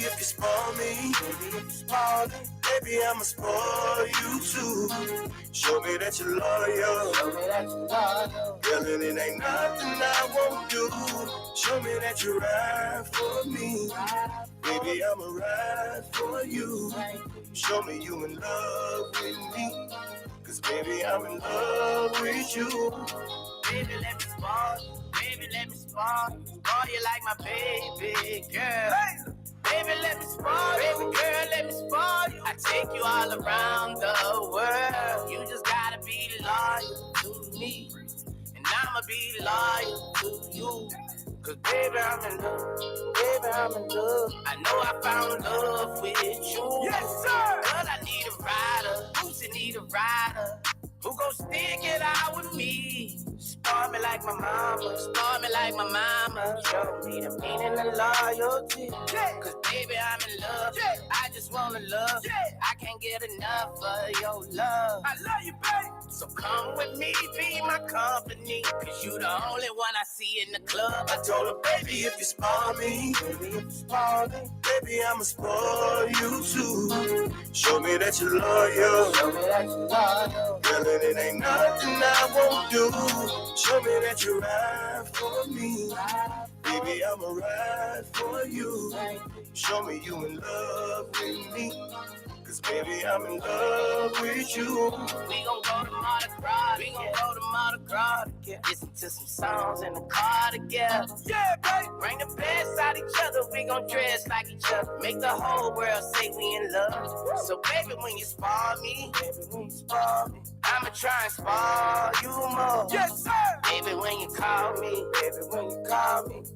if you spoil me, baby, I'ma spoil you too. Show me that you're loyal, girl, and it ain't nothing I won't do. Show me that you ride for me, baby, I'ma ride for you. Show me you in love with me, cause baby, I'm in love with you. Baby, let me spoil you, baby, let me spoil you. Spoil you like my baby girl. Hey. Baby, let me spoil you, baby girl, let me spoil you. I take you all around the world. You just gotta be loyal to me, and I'ma be loyal to you. Cause baby, I'm in love, baby, I'm in love. I know I found love with you. Yes, sir. But I need a rider, who's in need a rider? Who gon' stick it out with me? Spoil me like my mama, spoil me like my mama. Show me the meaning of loyalty. Yeah. Cause baby, I'm in love. Yeah. I just wanna love. Yeah. I can't get enough of your love. I love you, babe. So come with me, be my company. Cause you the only one I see in the club. I told her, baby, if you spoil me, baby, I'ma spoil you too. Show me that you're loyal. Girl, and it ain't nothing I won't do. Show me that you ride for me, baby, I'ma ride for you. Show me you in love with me, cause baby, I'm in love with you. We gon' go to Mardi Gras, we gon' go to Mardi Gras together. Listen to some songs in the car together. Yeah, baby. Bring the best out each other, we gon' dress like each other. Make the whole world say we in love. So baby, when you spoil me, I'ma try and spoil you more. Yes, sir. Baby, when you call me,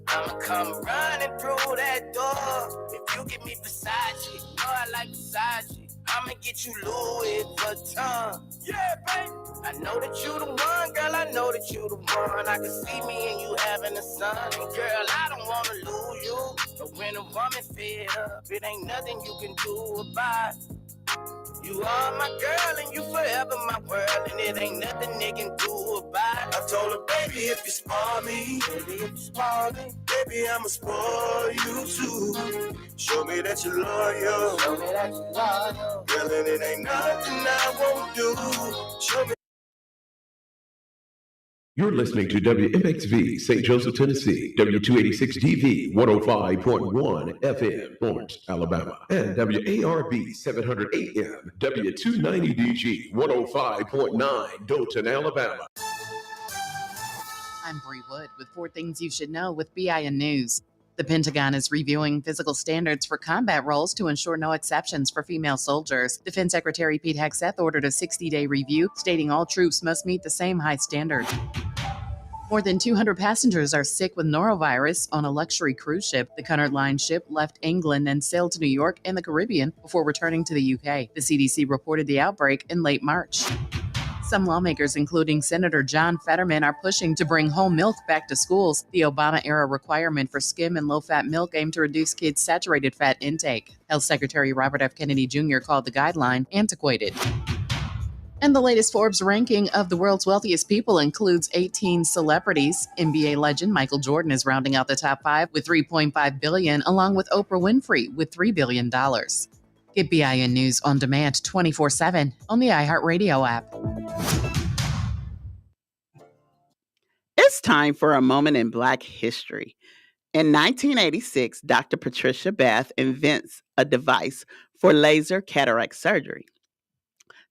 I'ma come running through that door. If you give me Versace, you know I like Versace. I'ma get you Louis Vuitton. Yeah, baby. I know that you the one, girl, I know that you the one. I can see me and you having a son. And girl, I don't wanna lose you. But when a woman fed up, it ain't nothing you can do about it. You are my girl and you forever my world, and it ain't nothing they can do about it. I told her, baby, if you spoil me, baby, I'ma spoil you too. Show me that you're loyal, girl, and it ain't nothing I won't do. Show me. You're listening to WMXV, St. Joseph, Tennessee, W286DV, 105.1 FM, Florence, Alabama, and WARB 700 AM, W290DG, 105.9 Dothan, Alabama. I'm Bree Wood with 4 Things You Should Know with BIN News. The Pentagon is reviewing physical standards for combat roles to ensure no exceptions for female soldiers. Defense Secretary Pete Hegseth ordered a 60-day review, stating all troops must meet the same high standard. More than 200 passengers are sick with norovirus on a luxury cruise ship. The Cunard Line ship left England and sailed to New York and the Caribbean before returning to the UK. The CDC reported the outbreak in late March. Some lawmakers, including Senator John Fetterman, are pushing to bring whole milk back to schools. The Obama-era requirement for skim and low-fat milk aimed to reduce kids' saturated fat intake. Health Secretary Robert F. Kennedy Jr. called the guideline antiquated. And the latest Forbes ranking of the world's wealthiest people includes 18 celebrities. NBA legend Michael Jordan is rounding out the top 5 with $3.5 billion, along with Oprah Winfrey with $3 billion. Get BIN News on demand 24/7 on the iHeartRadio app. It's time for a moment in Black history. In 1986, Dr. Patricia Bath invents a device for laser cataract surgery.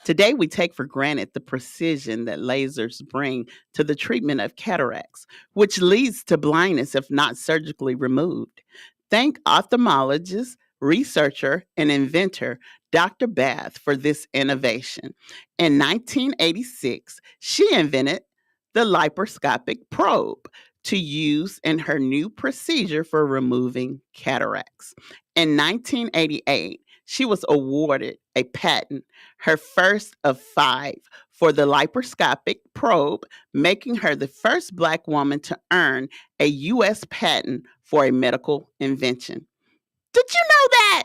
Today, we take for granted the precision that lasers bring to the treatment of cataracts, which leads to blindness if not surgically removed. Thank ophthalmologist, researcher, and inventor Dr. Bath for this innovation. In 1986, she invented the laparoscopic probe to use in her new procedure for removing cataracts. In 1988, she was awarded a patent, her first of 5, for the laparoscopic probe, making her the first Black woman to earn a U.S. patent for a medical invention. Did you know that?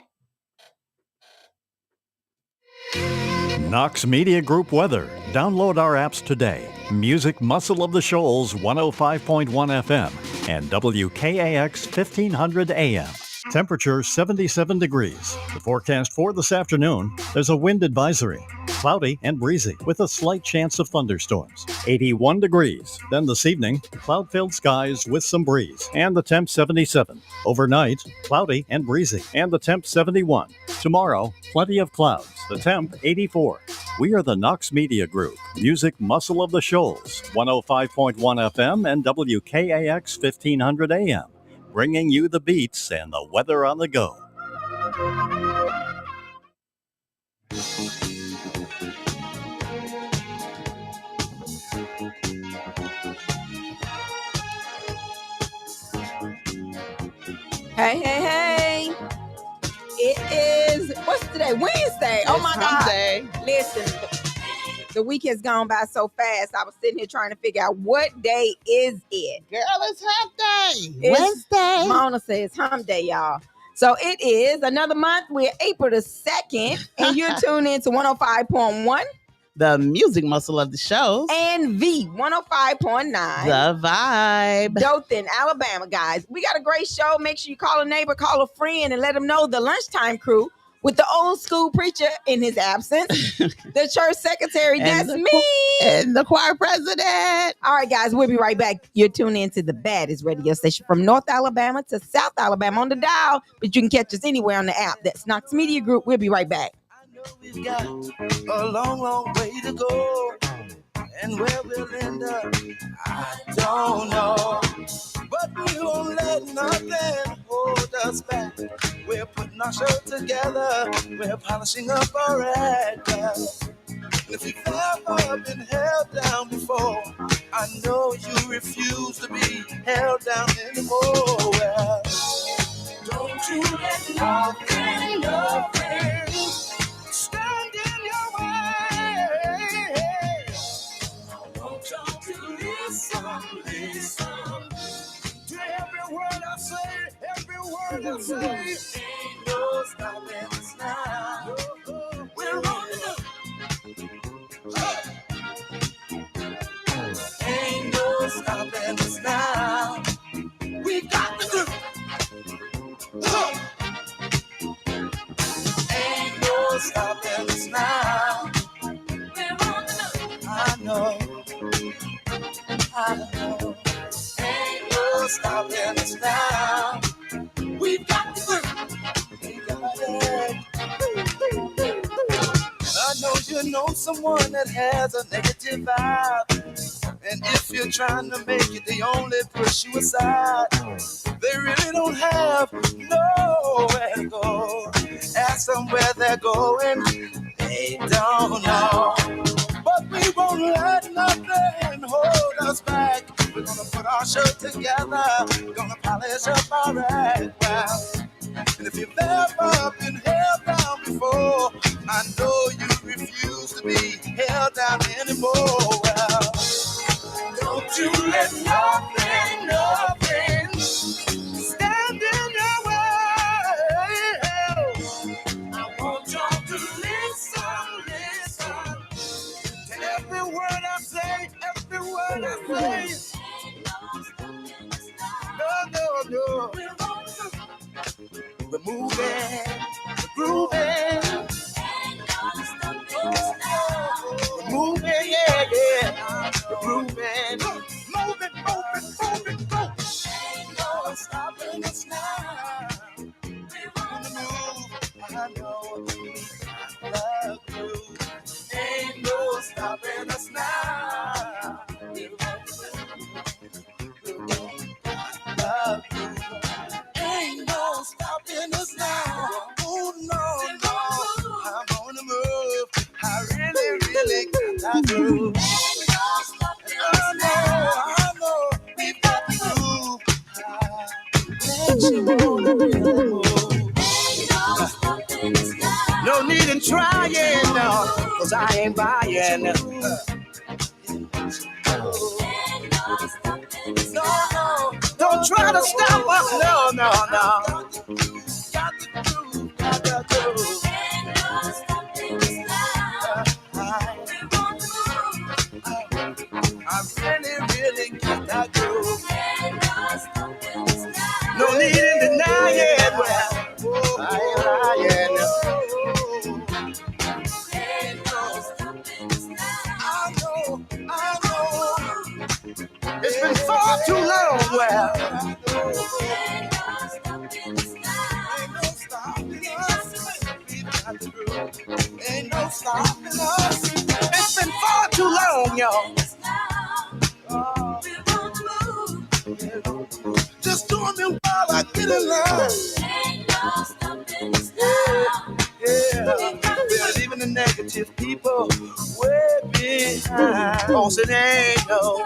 Knox Media Group weather. Download our apps today. Music Muscle of the Shoals 105.1 FM and WKAX 1500 AM. Temperature 77 degrees. The forecast for this afternoon, there's a wind advisory. Cloudy and breezy with a slight chance of thunderstorms. 81 degrees. Then this evening, cloud-filled skies with some breeze. And the temp 77. Overnight, cloudy and breezy. And the temp 71. Tomorrow, plenty of clouds. The temp 84. We are the Knox Media Group, music muscle of the Shoals, 105.1 FM and WKAX 1500 AM, bringing you the beats and the weather on the go. Hey, hey, hey. It is, what's today? Wednesday. Oh my God. Listen, the week has gone by so fast. I was sitting here trying to figure out what day is it. Girl, it's hump day. It's Wednesday. Mona says hump day, y'all. So it is another month. We're April the 2nd, and you're tuned in to 105.1. The music muscle of the shows. And V 105.9. The vibe. Dothan, Alabama, guys. We got a great show. Make sure you call a neighbor, call a friend, and let them know the lunchtime crew with the old school preacher in his absence, the church secretary, that's me. And the choir president. All right, guys, we'll be right back. You're tuned in to the baddest radio station from North Alabama to South Alabama on the dial, but you can catch us anywhere on the app. That's Knox Media Group. We'll be right back. We've got a long, long way to go, and where we'll end up, I don't know. But we won't let nothing hold us back. We're putting our show together. We're polishing up our act. And if you've ever been held down before, I know you refuse to be held down anymore. Well, don't you let nothing stand in your way. I want y'all to listen to every word I say, Ain't no stopping us now. We're rolling up. Ain't no stopping us now. We got the groove. Ain't no stopping us now. We're rolling up. I know. Ain't no stopping us now. We've got the groove. We got it. I know you know someone that has a negative vibe, and if you're trying to make it, they only push you aside. They really don't have nowhere to go. Ask them where they're going, they don't know. But we won't let nothing hold us back. We're gonna put our show together. We're gonna polish up our act. Well, and if you've ever been held down before, I know you refuse to be held down anymore. Well, don't you let nothing stand in your way. I want y'all to listen to every word I say, every word I say. No. We're moving, we're grooving. We're moving, yeah. We're grooving. Moving, go. Ain't no stopping us now. We're on the move. I know we got the groove. Ain't no stopping us now. We're on the groove. Ain't no stopping us now. Oh no, I'm on the move. I really got that groove. Ain't no stopping us now. I know we've got the groove. Let you roll the rhythm. Ain't no stopping us now. No need in trying, no, 'cause I ain't buying. No, don't try to stop us. No. Got the groove. Ain't no stopping us now. I really got that groove. Ain't no stopping us now. No need in denying. Well, not true. Ain't no stopping us. It's been far too long, y'all. Oh. Just doing me while I get along. Ain't no stopping us now. Yeah, we're leaving the negative people way behind. Cause it ain't no.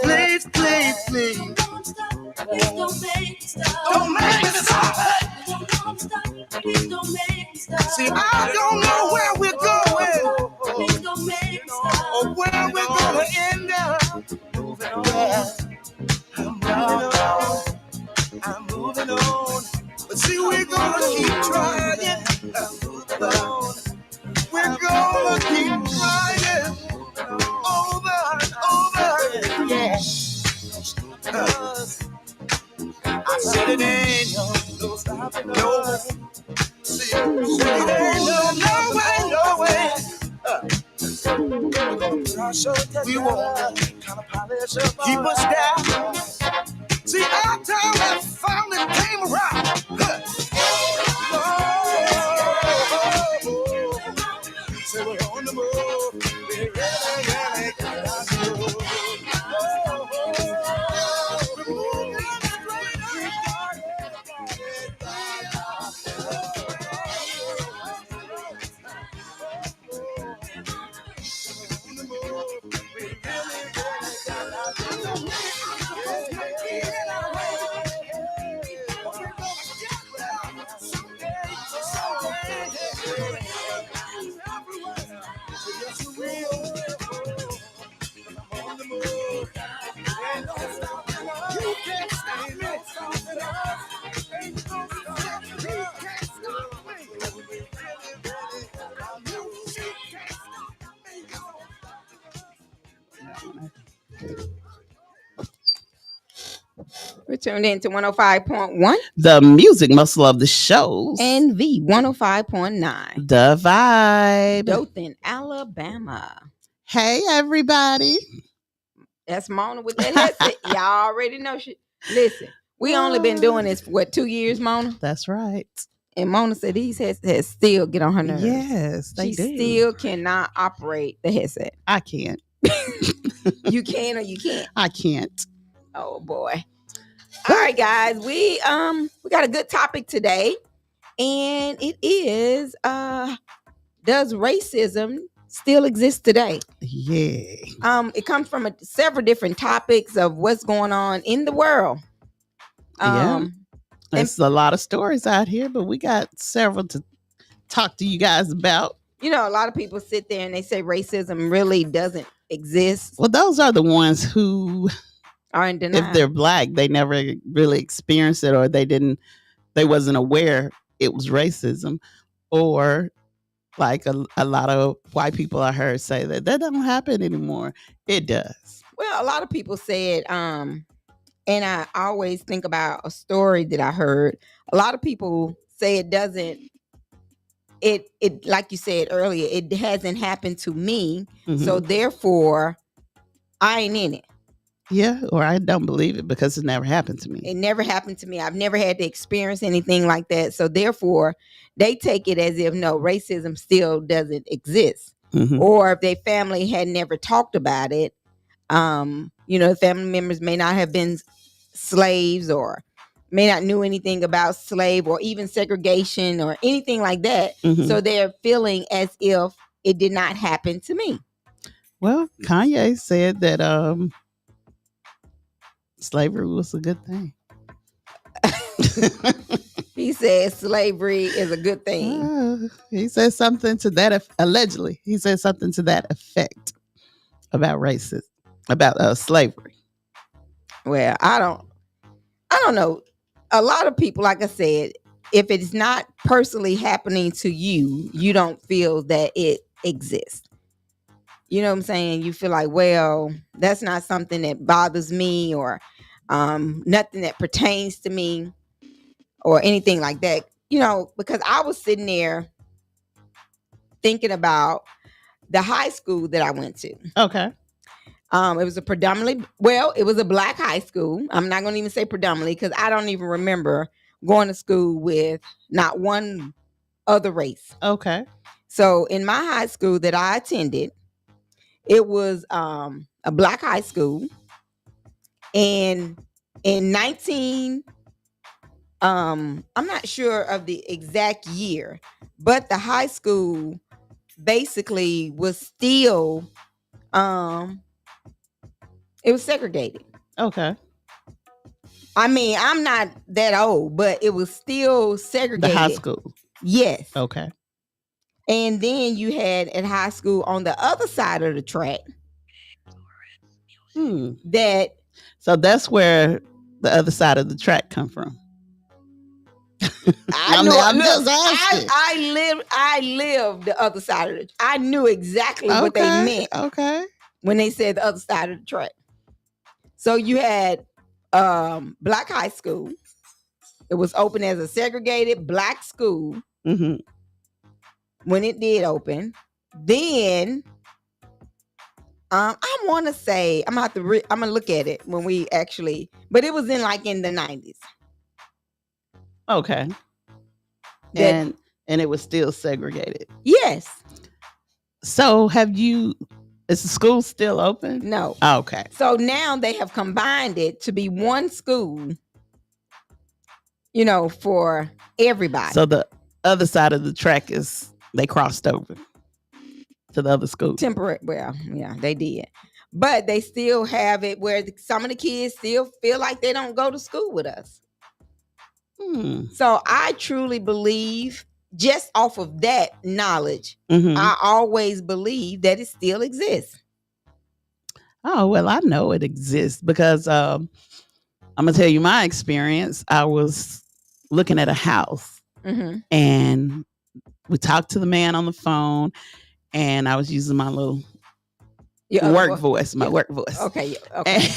Please, please, please. Don't make me stop. See, I don't know where we're going or where we're gonna end up. I'm moving on. But see, we're gonna keep trying. I'm moving on. We're gonna keep trying over and over. Yeah. I said it ain't no stopping. No. See, it ain't no way, no way. We won't kind of polish up, keep us down. See, our time that finally came around. So we're on the move. We really got to move. We're tuned in to 105.1. The music muscle of the shows. And the 105.9. The Vibe. Dothan, Alabama. Hey, everybody. That's Mona with that headset. Y'all already know she. Listen, we only been doing this for 2 years, Mona? That's right. And Mona said these headsets still get on her nerves. Yes, they do. She still cannot operate the headset. I can't. You can or you can't? I can't. Oh, boy. All right, guys, we got a good topic today, and it is does racism still exist today? Yeah. It comes from several different topics of what's going on in the world. There's a lot of stories out here, but we got several to talk to you guys about. You know, a lot of people sit there and they say racism really doesn't exist. Well, those are the ones who are in denial. If they're black, they never really experienced it, or they wasn't aware it was racism. Or like a lot of white people I heard say that don't happen anymore. It does. Well, a lot of people said, and I always think about a story that I heard. A lot of people say it doesn't. It like you said earlier, it hasn't happened to me, so therefore I ain't in it. Yeah, or I don't believe it because it never happened to me. It never happened to me. I've never had to experience anything like that. So therefore, they take it as if, no, racism still doesn't exist. Or if their family had never talked about it, family members may not have been slaves or may not knew anything about slave or even segregation or anything like that. So they're feeling as if it did not happen to me. Well, Kanye said that slavery was a good thing. He said slavery is a good thing. He said something to that, allegedly. He said something to that effect about racism, about slavery. Well, I don't know. A lot of people, like I said, if it's not personally happening to you, you don't feel that it exists. You know what I'm saying? You feel like, well, that's not something that bothers me or nothing that pertains to me or anything like that. You know, because I was sitting there thinking about the high school that I went to. Okay. It was it was a black high school. I'm not going to even say predominantly because I don't even remember going to school with not one other race. Okay. So in my high school that I attended, it was a black high school. And in I'm not sure of the exact year, but the high school basically was still it was segregated. Okay. I mean, I'm not that old, but it was still segregated. The high school. Yes. Okay. And then you had at high school on the other side of the track that. So that's where the other side of the track come from. I lived the other side of it. I knew exactly what they meant. Okay. When they said the other side of the track. So you had black high school. It was open as a segregated black school. Mm-hmm. When it did open, then I want to say I'm gonna look at it when we actually, but it was in the 90s. Okay. And it was still segregated. Yes. So is the school still open? No. Oh, okay. So now they have combined it to be one school, for everybody. So the other side of the track they crossed over to the other school. Temporary. Well, yeah, they did. But they still have it where some of the kids still feel like they don't go to school with us. So I truly believe, just off of that knowledge, I always believe that it still exists. Oh, well, I know it exists because I'm going to tell you my experience. I was looking at a house and we talked to the man on the phone and I was using my little work voice. Okay. Okay.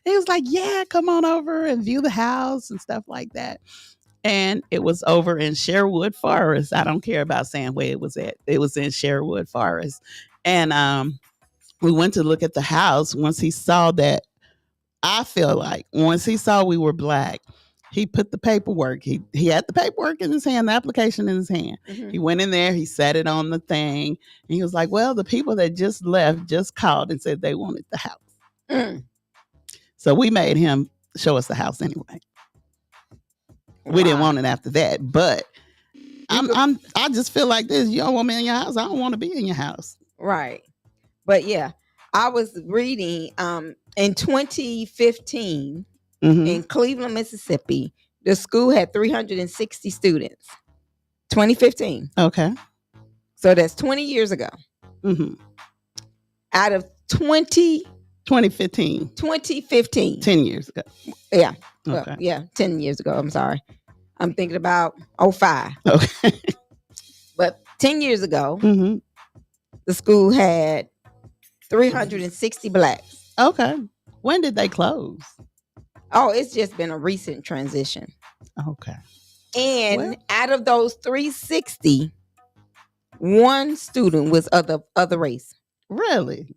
He was like, yeah, come on over and view the house and stuff like that. And it was over in Sherwood Forest. I don't care about saying where it was at. It was in Sherwood Forest. And we went to look at the house. Once he saw that, I feel like once he saw we were black, he put the paperwork. He had the paperwork in his hand, the application in his hand. He went in there, he sat it on the thing. And he was like, well, the people that just left just called and said they wanted the house. So we made him show us the house anyway. We didn't want it after that, but I just feel like this. You don't want me in your house. I don't want to be in your house. Right. But yeah, I was reading in 2015 in Cleveland, Mississippi, the school had 360 students. 2015. Okay. So that's 20 years ago. Out of 2015. 10 years ago. Yeah. Okay. Well, 10 years ago. I'm sorry. I'm thinking about 05. Okay. But 10 years ago, the school had 360 blacks. Okay. When did they close? Oh, it's just been a recent transition. Okay. And out of those 360, one student was other race. Really?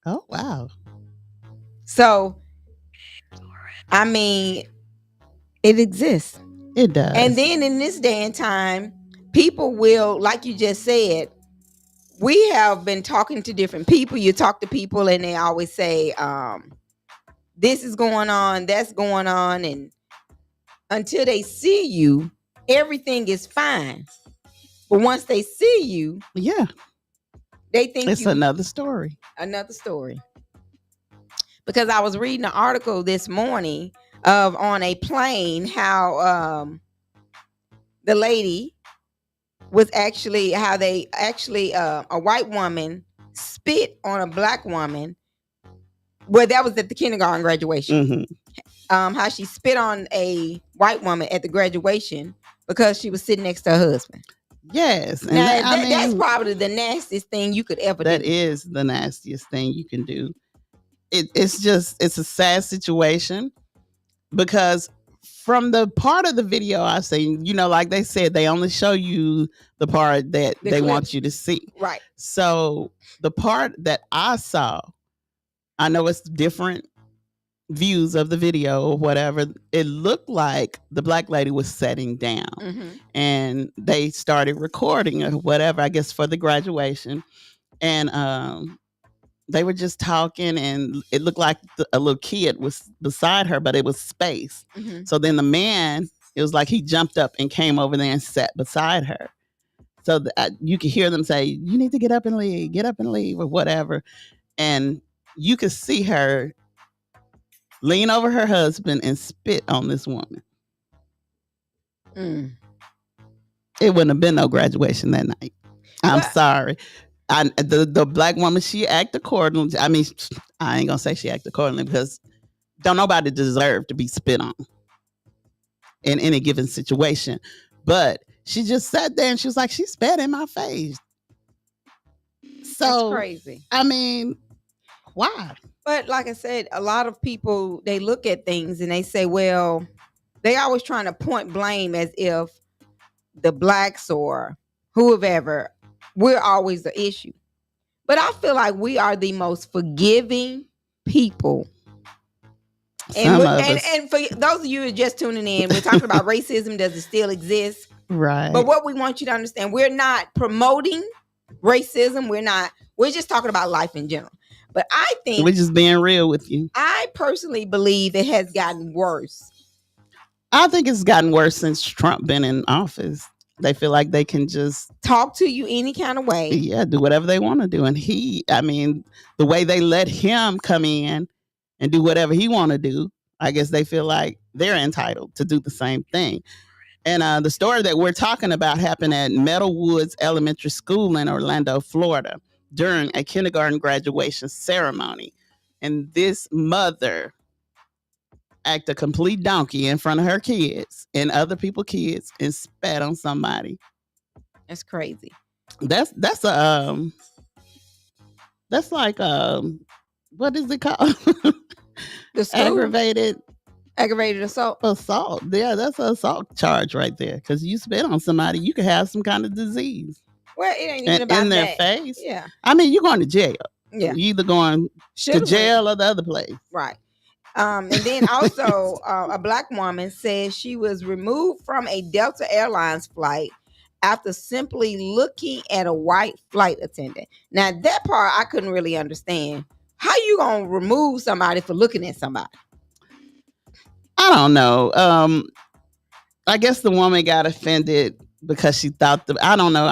Oh, wow. So, I mean, it exists. It does. And then in this day and time, people will, like you just said, we have been talking to different people. You talk to people and they always say, this is going on, that's going on. And until they see you, everything is fine. But once they see you, they think it's another story. Another story. Because I was reading an article this morning of on a plane how the lady was actually a white woman spit on a black woman. Well, that was at the kindergarten graduation. How she spit on a white woman at the graduation because she was sitting next to her husband. Yes. And that's probably the nastiest thing you could ever do. That is the nastiest thing you can do. It's a sad situation because from the part of the video I've seen, like they said, they only show you the part that they want you to see. Right. So the part that I saw, I know it's different views of the video or whatever, it looked like the black lady was sitting down, and they started recording or whatever, I guess for the graduation, and they were just talking, and it looked like a little kid was beside her, but it was space. So then the man, it was like he jumped up and came over there and sat beside her. So you could hear them say, "You need to get up and leave," or whatever. And you could see her lean over her husband and spit on this woman. It wouldn't have been no graduation that night. I'm sorry. The black woman, she acted accordingly. I mean, I ain't gonna say she acted accordingly because don't nobody deserve to be spit on in any given situation. But she just sat there and she was like, she spat in my face. So that's crazy. I mean, why? But like I said, a lot of people, they look at things and they say, well, they always trying to point blame as if the blacks or whoever, we're always the issue. But I feel like we are the most forgiving people. And for those of you who are just tuning in, we're talking about racism. Does it still exist? Right. But what we want you to understand, we're not promoting racism. We're just talking about life in general. But I think we're just being real with you. I personally believe it has gotten worse. I think it's gotten worse since Trump been in office. They feel like they can just talk to you any kind of way. Yeah, do whatever they want to do. And the way they let him come in and do whatever he want to do, I guess they feel like they're entitled to do the same thing. And the story that we're talking about happened at Meadow Woods Elementary School in Orlando, Florida, during a kindergarten graduation ceremony. And this mother acted a complete donkey in front of her kids and other people's kids and spat on somebody. That's crazy. That's like what is it called? The school? Aggravated assault. Yeah, that's an assault charge right there. Because you spit on somebody, you could have some kind of disease. Well, it ain't even about in their that. face. Yeah. I mean, you're going to jail. Yeah. You're either going to jail or the other place. Right. And then also a black woman says she was removed from a Delta Airlines flight after simply looking at a white flight attendant. Now, that part I couldn't really understand. How you going to remove somebody for looking at somebody? I don't know. I guess the woman got offended because she thought I don't know.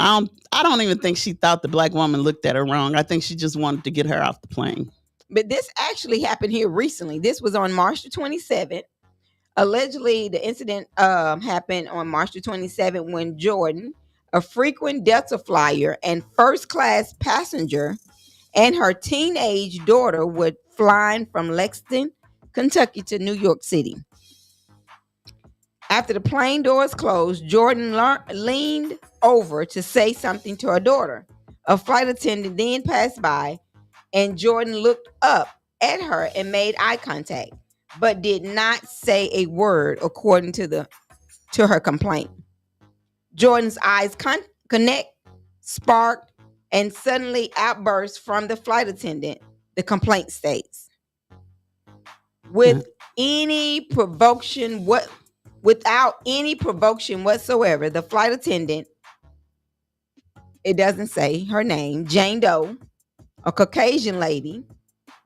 I don't even think she thought the black woman looked at her wrong. I think she just wanted to get her off the plane. But this actually happened here recently. This was on March the 27th. Allegedly, the incident happened on March the 27th when Jordan, a frequent Delta flyer and first-class passenger, and her teenage daughter were flying from Lexington, Kentucky to New York City. After the plane doors closed, Jordan leaned over to say something to her daughter. A flight attendant then passed by, and Jordan looked up at her and made eye contact, but did not say a word, according to her complaint. Jordan's eyes connect, sparked, and suddenly outburst from the flight attendant, the complaint states. Without any provocation whatsoever, the flight attendant, it doesn't say her name, Jane Doe, a Caucasian lady,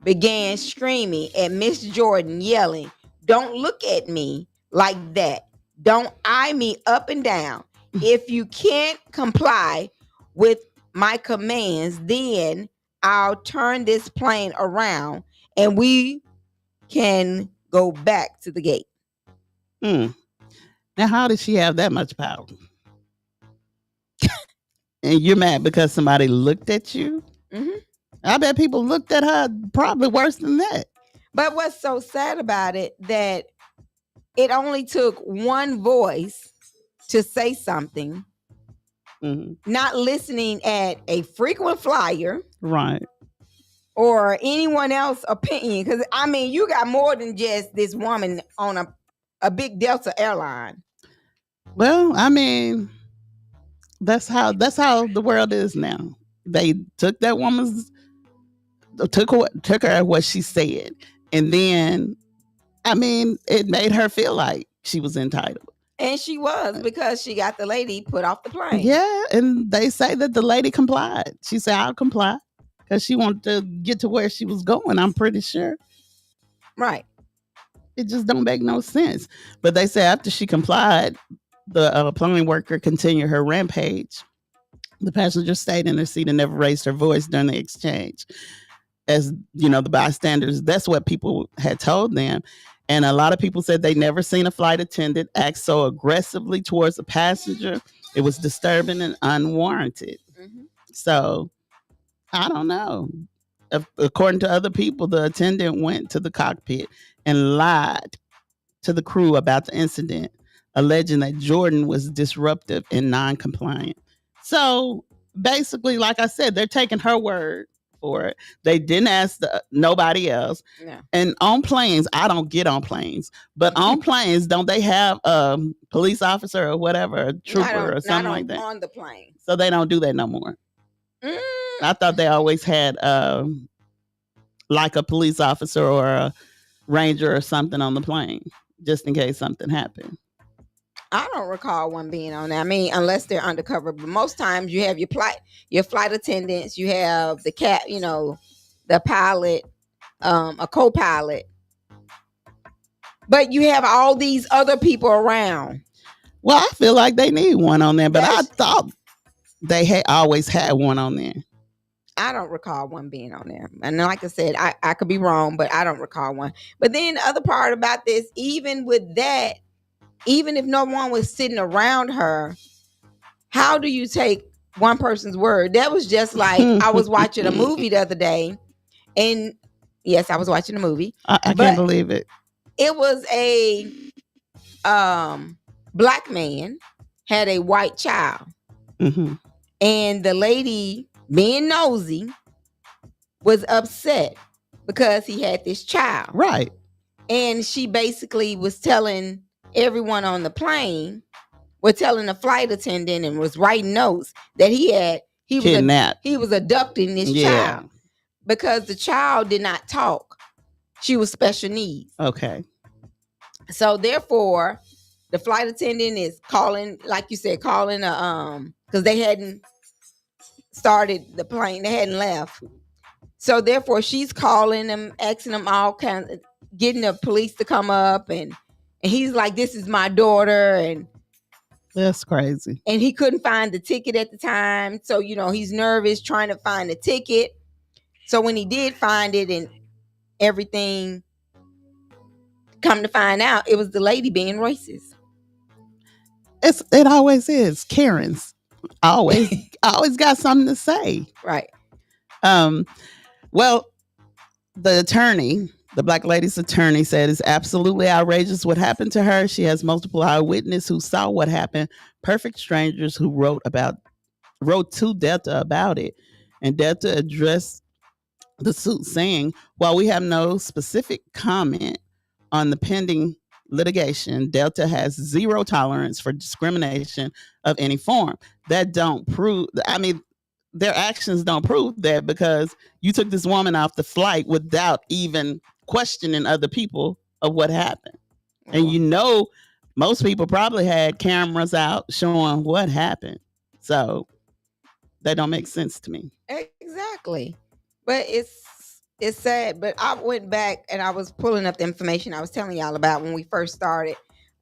began screaming at Miss Jordan, yelling, "Don't look at me like that. Don't eye me up and down. If you can't comply with my commands, then I'll turn this plane around and we can go back to the gate." Now, how did she have that much power? And you're mad because somebody looked at you? Mm-hmm. I bet people looked at her probably worse than that. But what's so sad about it, that it only took one voice to say something, not listening at a frequent flyer. Right. Or anyone else's opinion. Because, I mean, you got more than just this woman on a big Delta airline. Well, I mean, that's how the world is now. They took that woman's took her at what she said, and then I mean, it made her feel like she was entitled. And she was, because she got the lady put off the plane. Yeah, and they say that the lady complied. She said, I'll comply, because she wanted to get to where she was going, I'm pretty sure. Right. It just don't make no sense. But they say after she complied, the plane worker continued her rampage. The passenger stayed in her seat and never raised her voice during the exchange. As you know, the bystanders, that's what people had told them. And a lot of people said they never seen a flight attendant act so aggressively towards a passenger. It was disturbing and unwarranted. Mm-hmm. So I don't know. According to other people, the attendant went to the cockpit and lied to the crew about the incident, alleging that Jordan was disruptive and non-compliant. So basically, like I said, they're taking her word for it. They didn't ask nobody else. No. And on planes, I don't get on planes, but on planes, don't they have a police officer or whatever, a trooper or something like that? On the plane. So they don't do that no more. Mm. I thought they always had like a police officer or a ranger or something on the plane, just in case something happened. I don't recall one being on there. I mean, unless they're undercover. But most times you have your flight attendants, you have the the pilot, a co-pilot. But you have all these other people around. Well, I feel like they need one on there, but I thought they had always had one on there. I don't recall one being on there. And like I said, I could be wrong, but I don't recall one. But then the other part about this, even with that, even if no one was sitting around her, how do you take one person's word? That was just like, I was watching a movie the other day. And yes, I was watching a movie. I can't believe it. It was a black man had a white child. Mm-hmm. And the lady, being nosy, was upset because he had this child. Right. And she basically was telling everyone on the plane, telling the flight attendant, and was writing notes that he was kidnapped. He was abducting this child because the child did not talk. She was special needs. Okay. So therefore, the flight attendant is calling, like you said, because they hadn't started the plane, they hadn't left. So therefore, she's calling them, asking them all kinds of, getting the police to come up, and he's like, "This is my daughter," and that's crazy. And he couldn't find the ticket at the time, so he's nervous trying to find the ticket. So when he did find it and everything, come to find out, it was the lady being racist. It always is. Karens always got something to say. Right. Well, the attorney, the black lady's attorney, said it's absolutely outrageous what happened to her. She has multiple eyewitnesses who saw what happened, perfect strangers who wrote to Delta about it. And Delta addressed the suit saying, while we have no specific comment on the pending litigation, Delta has zero tolerance for discrimination of any form. That don't prove, their actions don't prove that, because you took this woman off the flight without even questioning other people of what happened. And most people probably had cameras out showing what happened. So that don't make sense to me. Exactly. But it's sad. But I went back and I was pulling up the information I was telling y'all about when we first started.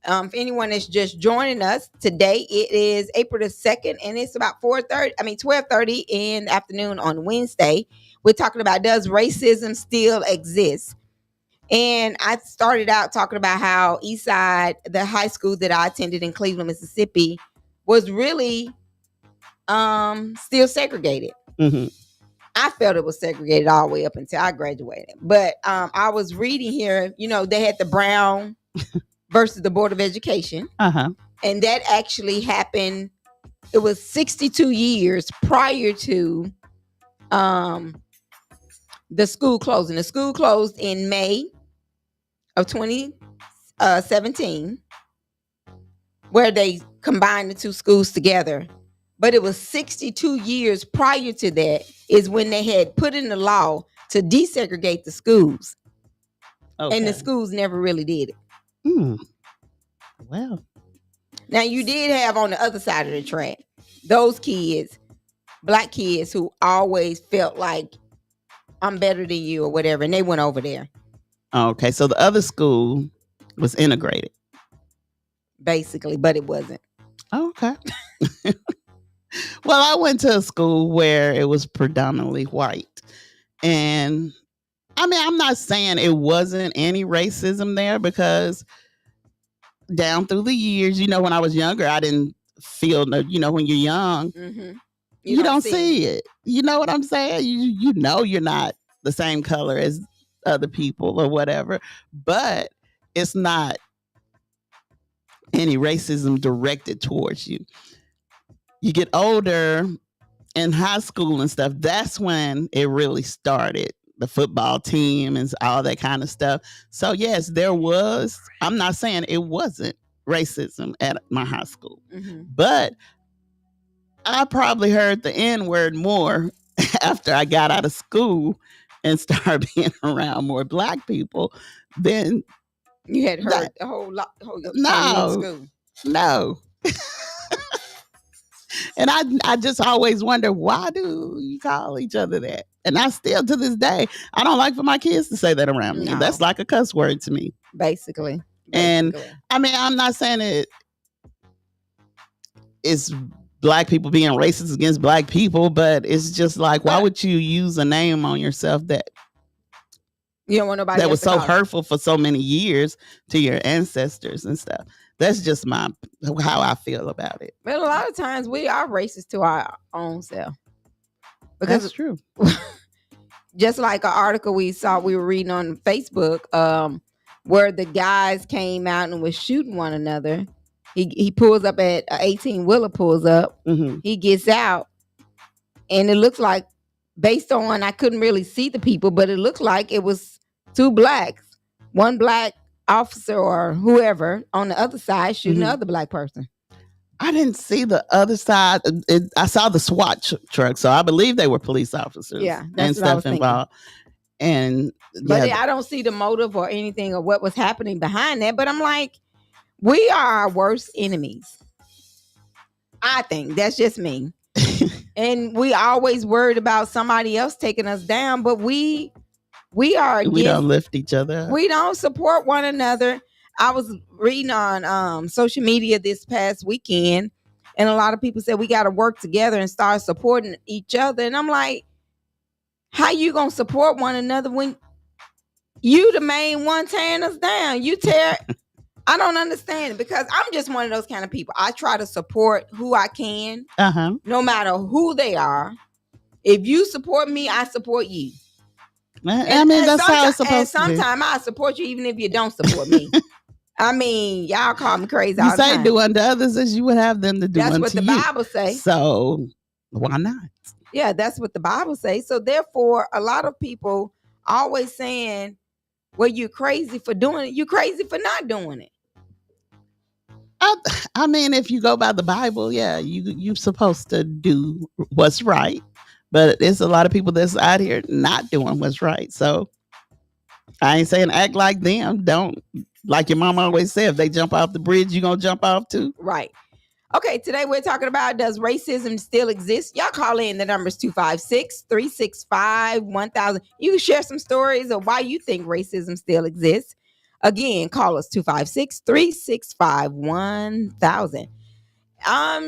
If anyone is just joining us today, it is April the 2nd, and it's about 12:30 in the afternoon on Wednesday. We're talking about, does racism still exist? And I started out talking about how Eastside, the high school that I attended in Cleveland, Mississippi, was really still segregated. Mm-hmm. I felt it was segregated all the way up until I graduated. But I was reading here, they had the Brown versus the Board of Education. Uh-huh. And that actually happened. It was 62 years prior to the school closing. The school closed in May of 2017, where they combined the two schools together. But it was 62 years prior to that is when they had put in the law to desegregate the schools. And the schools never really did it. Well, now you did have on the other side of the track those kids, black kids, who always felt like I'm better than you or whatever, and they went over there. Okay, so the other school was integrated, basically, but it wasn't. Okay. Well, I went to a school where it was predominantly white, and I mean, I'm not saying it wasn't any racism there, because down through the years, when I was younger, I didn't feel, when you're young, you don't see it. You know what I'm saying? You know you're not the same color as other people or whatever, but it's not any racism directed towards you. You get older in high school and stuff, that's when it really started. The football team and all that kind of stuff. So yes, there was. I'm not saying it wasn't racism at my high school, but I probably heard the N-word more after I got out of school and started being around more black people than you had heard a whole lot. No. And I just always wonder, why do you call each other that? And I still, to this day, I don't like for my kids to say that around me. That's like a cuss word to me. Basically. And I mean, I'm not saying it's black people being racist against black people, but it's just like, why would you use a name on yourself that you don't want nobody that was so hurtful for so many years to your ancestors and stuff? That's just how I feel about it. But a lot of times we are racist to our own self. Because that's true. Just like an article we were reading on Facebook, where the guys came out and was shooting one another. He pulls up at 18-wheeler pulls up. He gets out, and it looks like, based on, I couldn't really see the people, but it looked like it was two blacks, one black officer or whoever on the other side shooting the other black person. I didn't see the other side. I saw the SWAT truck, so I believe they were police officers. Yeah, and stuff involved. But I don't see the motive or anything or what was happening behind that. But I'm like, we are our worst enemies. I think that's just me. And we always worried about somebody else taking us down, but we don't lift each other up. We don't support one another. I was reading on social media this past weekend, and a lot of people said we got to work together and start supporting each other. And I'm like, how you gonna support one another when you the main one tearing us down? I don't understand it, because I'm just one of those kind of people. I try to support who I can, no matter who they are. If you support me, I support you. I mean, that's how it's supposed to be. Sometimes I support you even if you don't support me. I mean, y'all call me crazy. You say do unto others as you would have them to do unto you. That's what the Bible says. So why not? Yeah, that's what the Bible says. So therefore, a lot of people always saying, well, you're crazy for doing it. You're crazy for not doing it. I mean, if you go by the Bible, yeah, you're supposed to do what's right. But there's a lot of people that's out here not doing what's right. So I ain't saying act like them. Don't, like your mom always said, if they jump off the bridge, you're going to jump off too. Right. Okay, today we're talking about, does racism still exist? Y'all call in, the number's 256-365-1000. You can share some stories of why you think racism still exists. Again, call us 256-365-1000.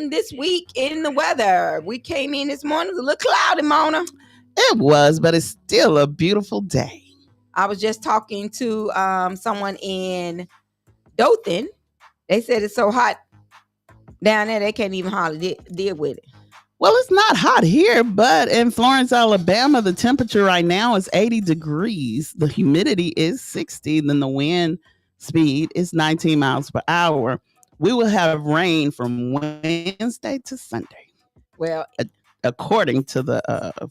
This week in the weather, we came in this morning, it was a little cloudy, Mona. It was, but it's still a beautiful day. I was just talking to someone in Dothan. They said it's so hot down there, they can't even hardly deal with it. Well, it's not hot here, but in Florence, Alabama, the temperature right now is 80 degrees. The humidity is 60. Then the wind speed is 19 miles per hour. We will have rain from Wednesday to Sunday. Well, according to the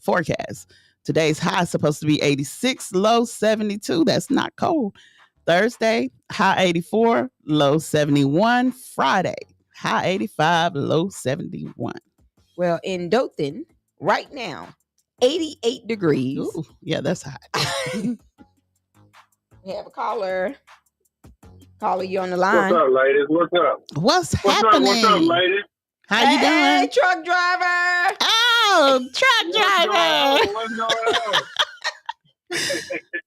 forecast, today's high is supposed to be 86, low 72. That's not cold. Thursday, high 84, low 71. Friday, high 85, low 71. Well, in Dothan, right now, 88 degrees. Ooh, yeah, that's hot. We have a caller. Caller, you on the What's line. up, ladies? What's up? What's happening? What's up, ladies? How you doing? Hey, truck driver. Oh, truck driver. What's going on?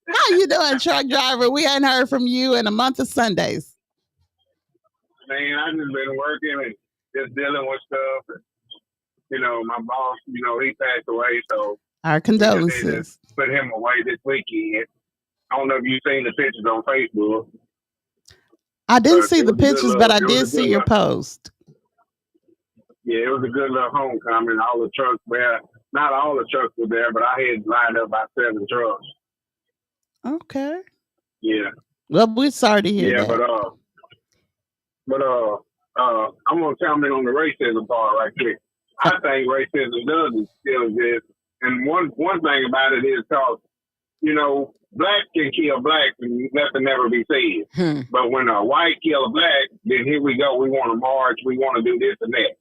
How you doing, truck driver? We hadn't heard from you in a month of Sundays. Man, I just been working and just dealing with stuff. And, you know, my boss, you know, he passed away, so Our condolences. put him away this weekend. I don't know if you've seen the pictures on Facebook. I didn't see it the was a good pictures, little- but I it was a did good see your little- post. Yeah, it was a good little homecoming. All the trucks were, not all the trucks were there, but I had lined up about 7 trucks. Okay. Yeah. Well, we're sorry to hear Yeah, that. I'm gonna comment on the racism part right quick. I think racism does still exist, and one thing about it is because, you know, black can kill black and nothing never be said. But when a white kill a black, then here we go. We want to march. We want to do this and that.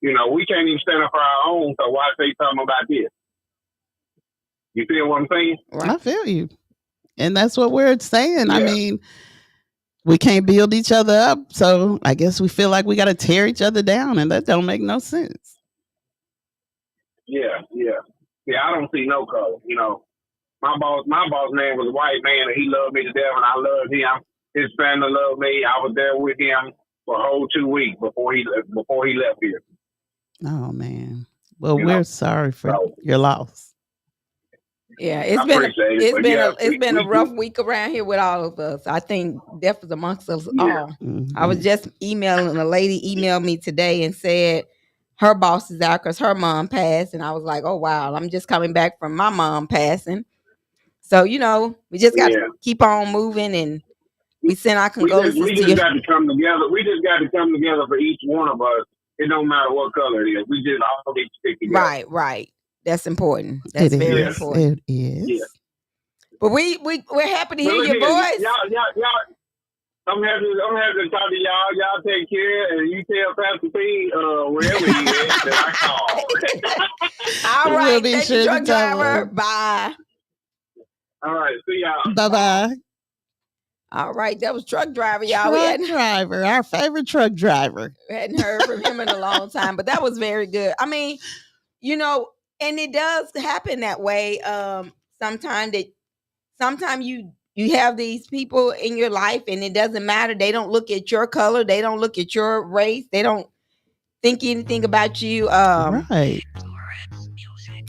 You know, we can't even stand up for our own. So why say something about this? You feel what I'm saying? I feel you. And that's what we're saying. I Yeah. mean, we can't build each other up. So I guess we feel like we got to tear each other down, and that don't make no sense. Yeah. I don't see no color. You know, my boss man was a white man, and he loved me to death, and I loved him. His family loved me. I was there with him for a whole 2 weeks before he left here. Oh, man. Well, You we're know, sorry for so- your loss. Yeah, I it's appreciate it, but been a we rough do- week around here with all of us. I think death is amongst us Yeah. all. Mhm. I was just emailing a lady emailed me today and said her boss is out because her mom passed, and I was like, oh wow, I'm just coming back from my mom passing. So you know, we just got Yeah. to keep on moving, and we send our we condolences just to you. got to come together. We just got to come together for each one of us. It don't matter what color it is. We just all need to stick together. Right. That's important. That's It very is. important. It is. Yeah. But we're happy to But hear look your here, voice. Y'all. I'm happy to talk to y'all. Y'all take care, and you tell Pastor P wherever he is that I call. All We'll right, be thank sure you, to truck tell driver. him. Bye. All right, see y'all. Bye-bye. All right, that was truck driver, y'all. Truck driver, our favorite truck driver. We hadn't heard from him in a long time, but that was very good. I mean, you know, and it does happen that way. Sometimes you have these people in your life, and it doesn't matter. They don't look at your color. They don't look at your race. They don't think anything about you. Right.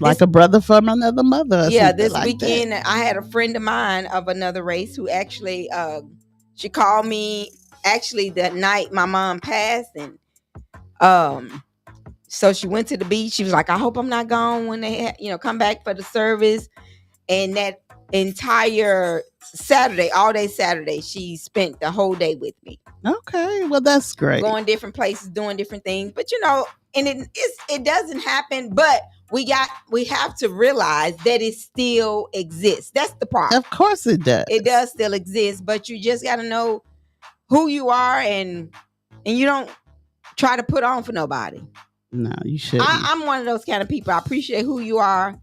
Like a brother from another mother. or Yeah, something this like weekend that. I had a friend of mine of another race who actually she called me actually that night my mom passed, and so she went to the beach. She was like, I hope I'm not gone when they come back for the service. And that entire Saturday, all day Saturday, she spent the whole day with me. Okay, well that's great. Going different places, doing different things. But and it doesn't happen, but we have to realize that it still exists. That's the problem. Of course it does. It does still exist, but you just got to know who you are, and you don't try to put on for nobody. No, you shouldn't. I'm one of those kind of people. I appreciate who you are.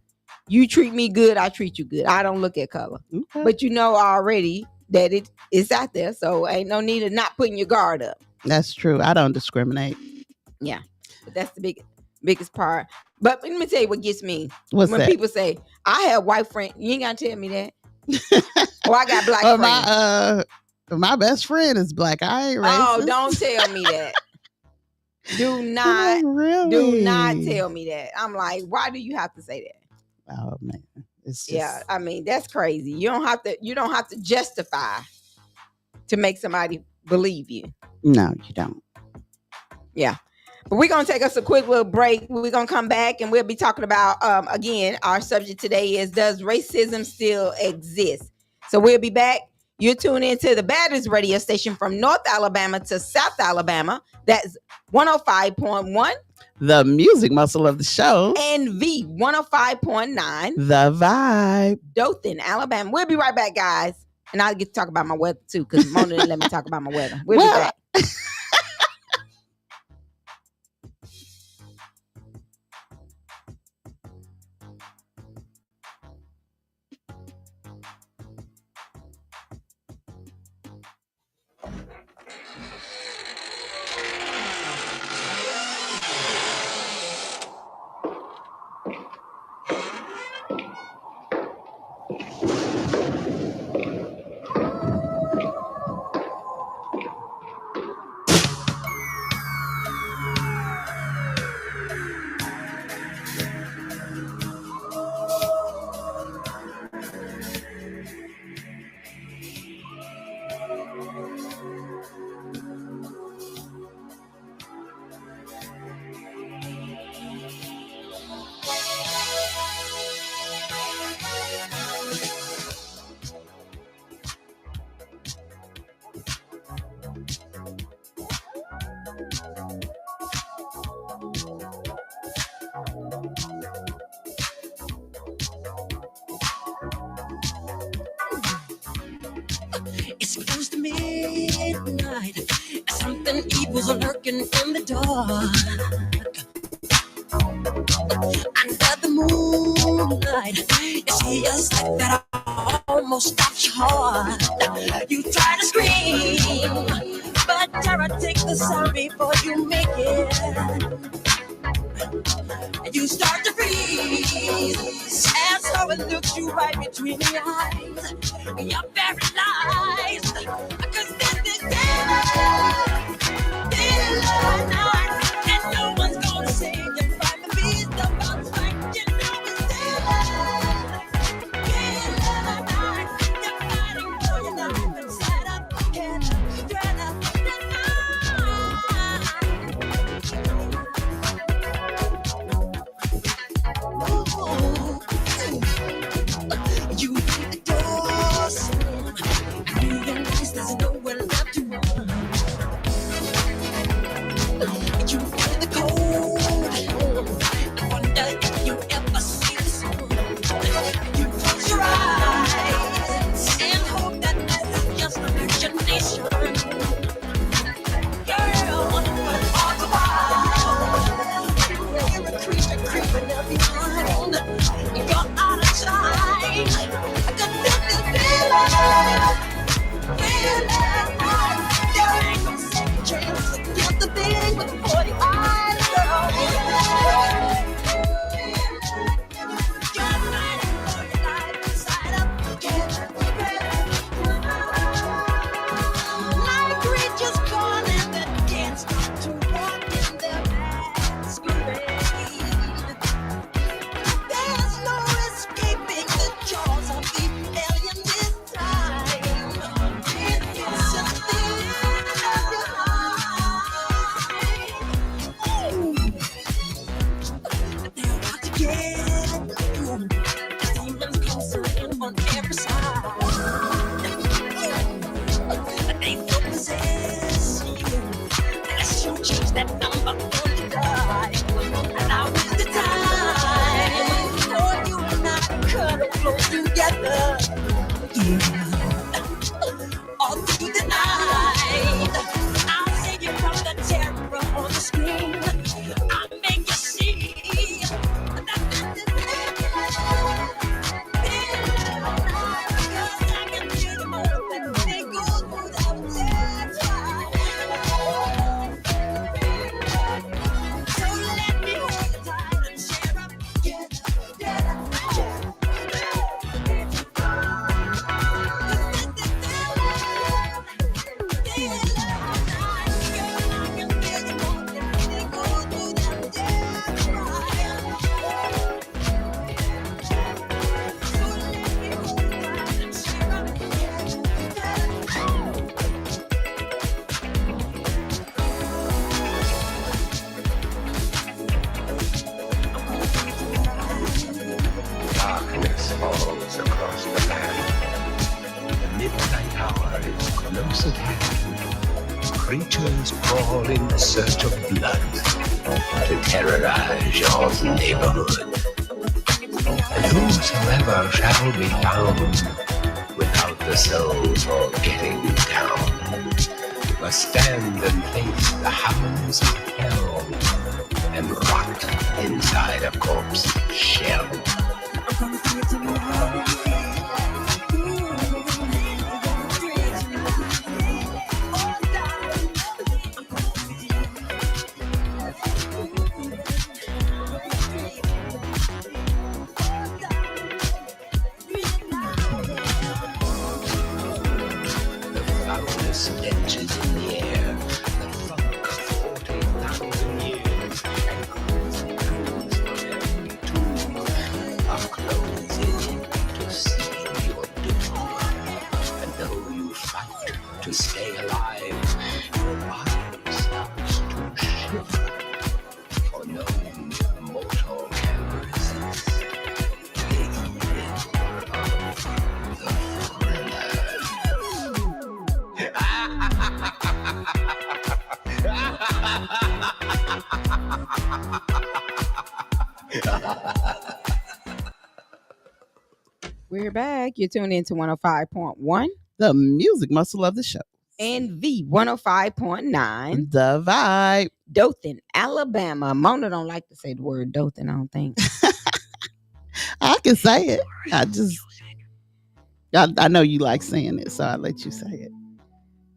You treat me good, I treat you good. I don't look at color. Okay. But you know already that it's out there, so ain't no need of not putting your guard up. That's true. I don't discriminate. Yeah, but that's the biggest part. But let me tell you what gets me. What's when that? people say, I have white friends, you ain't gotta tell me that. Or I got black friends. My best friend is black. I ain't racist. Oh, don't tell me that. Do not tell me that. I'm like, why do you have to say that? Oh man. It's just, Yeah, I mean, that's crazy. You don't have to justify to make somebody believe you. No, you don't. Yeah. But we're going to take us a quick little break. We're going to come back and we'll be talking about, again, our subject today is, does racism still exist? So we'll be back. You're tuned into the baddest radio station from North Alabama to South Alabama. That's 105.1. The music muscle of the show. And V 105.9. The vibe. Dothan, Alabama. We'll be right back, guys. And I'll get to talk about my weather too, because Mona didn't let me talk about my weather. We'll be back. midnight. Something evil's lurking in the dark. Under the moonlight, you see a sight that almost stops your heart. You try to scream, but terror takes the sound before you make it. You start to freeze, and so it looks you right between the eyes. You're paralyzed, 'cause this is daylight, night, and no one's gonna save you from the beast about to strike. You know it's daylight, night. You're fighting for your life inside of the killer, dread of the night. You hear the door slam, and you realize there's nowhere left to run. You feel the cold, I wonder if you ever see the sun. You close your eyes and hope that this is just imagination. Girl, all the while, you're a creature creeping up behind. You're out of time, 'cause this is daylight. There ain't no second chance to get the thing with the 40 eyes, girl. You're fighting for your life inside of the killer. Like creatures calling the dead start to walk in their masquerade. There's no escaping the jaws of the alien this time. It's something of your mind. They're out to get you. The demons closer in on every side. They will possess you unless you change that number on the die. Now is the time for you and I to cuddle close together. Yeah. All through the night, I'll save you from the terror on the screen. I'll make you see that this is daylight. 'Cause I can feel the motor when they go through that dead time. So let me hold you tight and share up together. Darkness falls across the land. The midnight hour is close at hand. Creatures crawl in search of blood to terrorize your neighborhood. And whosoever shall be found without the soul for getting down must stand and face the hounds of hell and rot inside a corpse shell. The foulness stenches in the air, the funk 40,000 years, and ghouls are closing in to seal your doom. And though you fight to stay alive, your body starts to shiver, for no mortal can resist the evil of the thriller. We're back. You're tuned into 105.1. The music muscle of the show. and V105.9. The Vibe. Dothan, Alabama. Mona don't like to say the word Dothan, I don't think. I can say it. I know you like saying it, so I'll let you say it.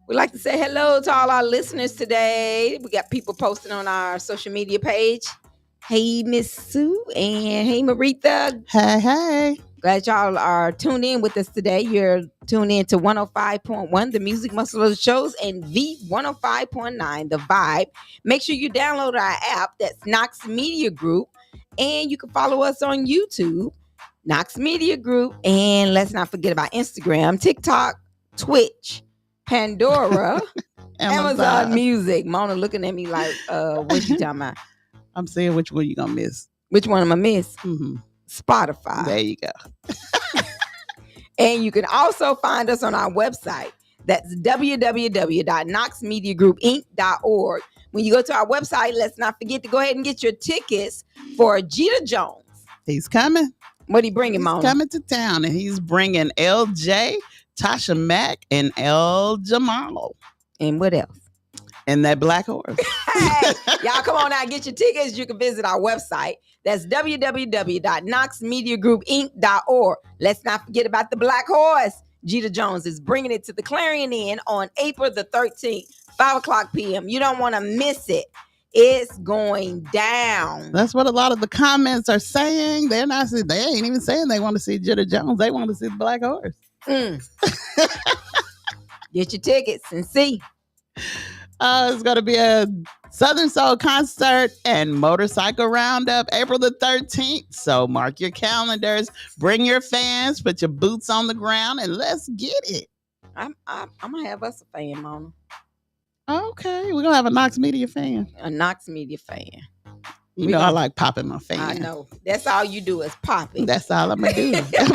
We'd like to say hello to all our listeners today. We got people posting on our social media page. Hey, Miss Sue, and hey, Maritha. Hey. Glad y'all are tuned in with us today. You're tuned in to 105.1, the Music Muscle of the Shows, and V105.9, the Vibe. Make sure you download our app. That's Knox Media Group. And you can follow us on YouTube, Knox Media Group. And let's not forget about Instagram, TikTok, Twitch, Pandora, Amazon Music. Mona looking at me like, what you talking about? I'm saying which one you gonna miss. Which one am I miss? Mm-hmm. Spotify. There you go. And you can also find us on our website. That's www.knoxmediagroupinc.org. When you go to our website, let's not forget to go ahead and get your tickets for Jeter Jones. He's coming. What he bringing, Mona? He's coming to town, and he's bringing LJ, Tasha Mack, and El Jamal. And what else? And that black horse. Hey, y'all come on out, get your tickets. You can visit our website. That's www.knoxmediagroupinc.org. Let's not forget about the black horse. Jeter Jones is bringing it to the Clarion Inn on April the 13th, 5 o'clock p.m. You don't want to miss it. It's going down. That's what a lot of the comments are saying. They ain't even saying they want to see Jeter Jones. They want to see the black horse. Get your tickets and see. It's going to be a Southern Soul concert and motorcycle roundup April the 13th. So mark your calendars, bring your fans, put your boots on the ground, and let's get it. I'm going to have us a fan, Mona. Okay. We're going to have a Knox Media fan. A Knox Media fan. I like popping my fan. I know. That's all you do is pop it. That's all I'm going to do.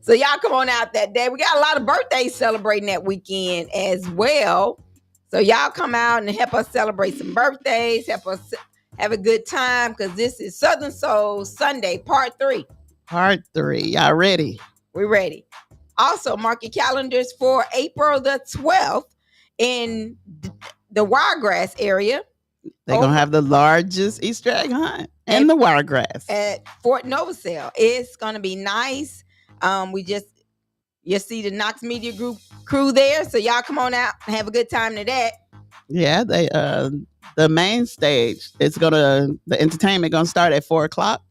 So y'all come on out that day. We got a lot of birthdays celebrating that weekend as well. So y'all come out and help us celebrate some birthdays, help us have a good time, because this is Southern Soul Sunday, Part 3. Part 3. Y'all ready? We're ready. Also, mark your calendars for April the 12th in the Wiregrass area. They're going to have the largest Easter egg hunt in the Wiregrass. At Fort Novacell. It's going to be nice. You see the Knox Media Group crew there, so y'all come on out and have a good time to that. Yeah, the main stage, the entertainment gonna start at 4 o'clock,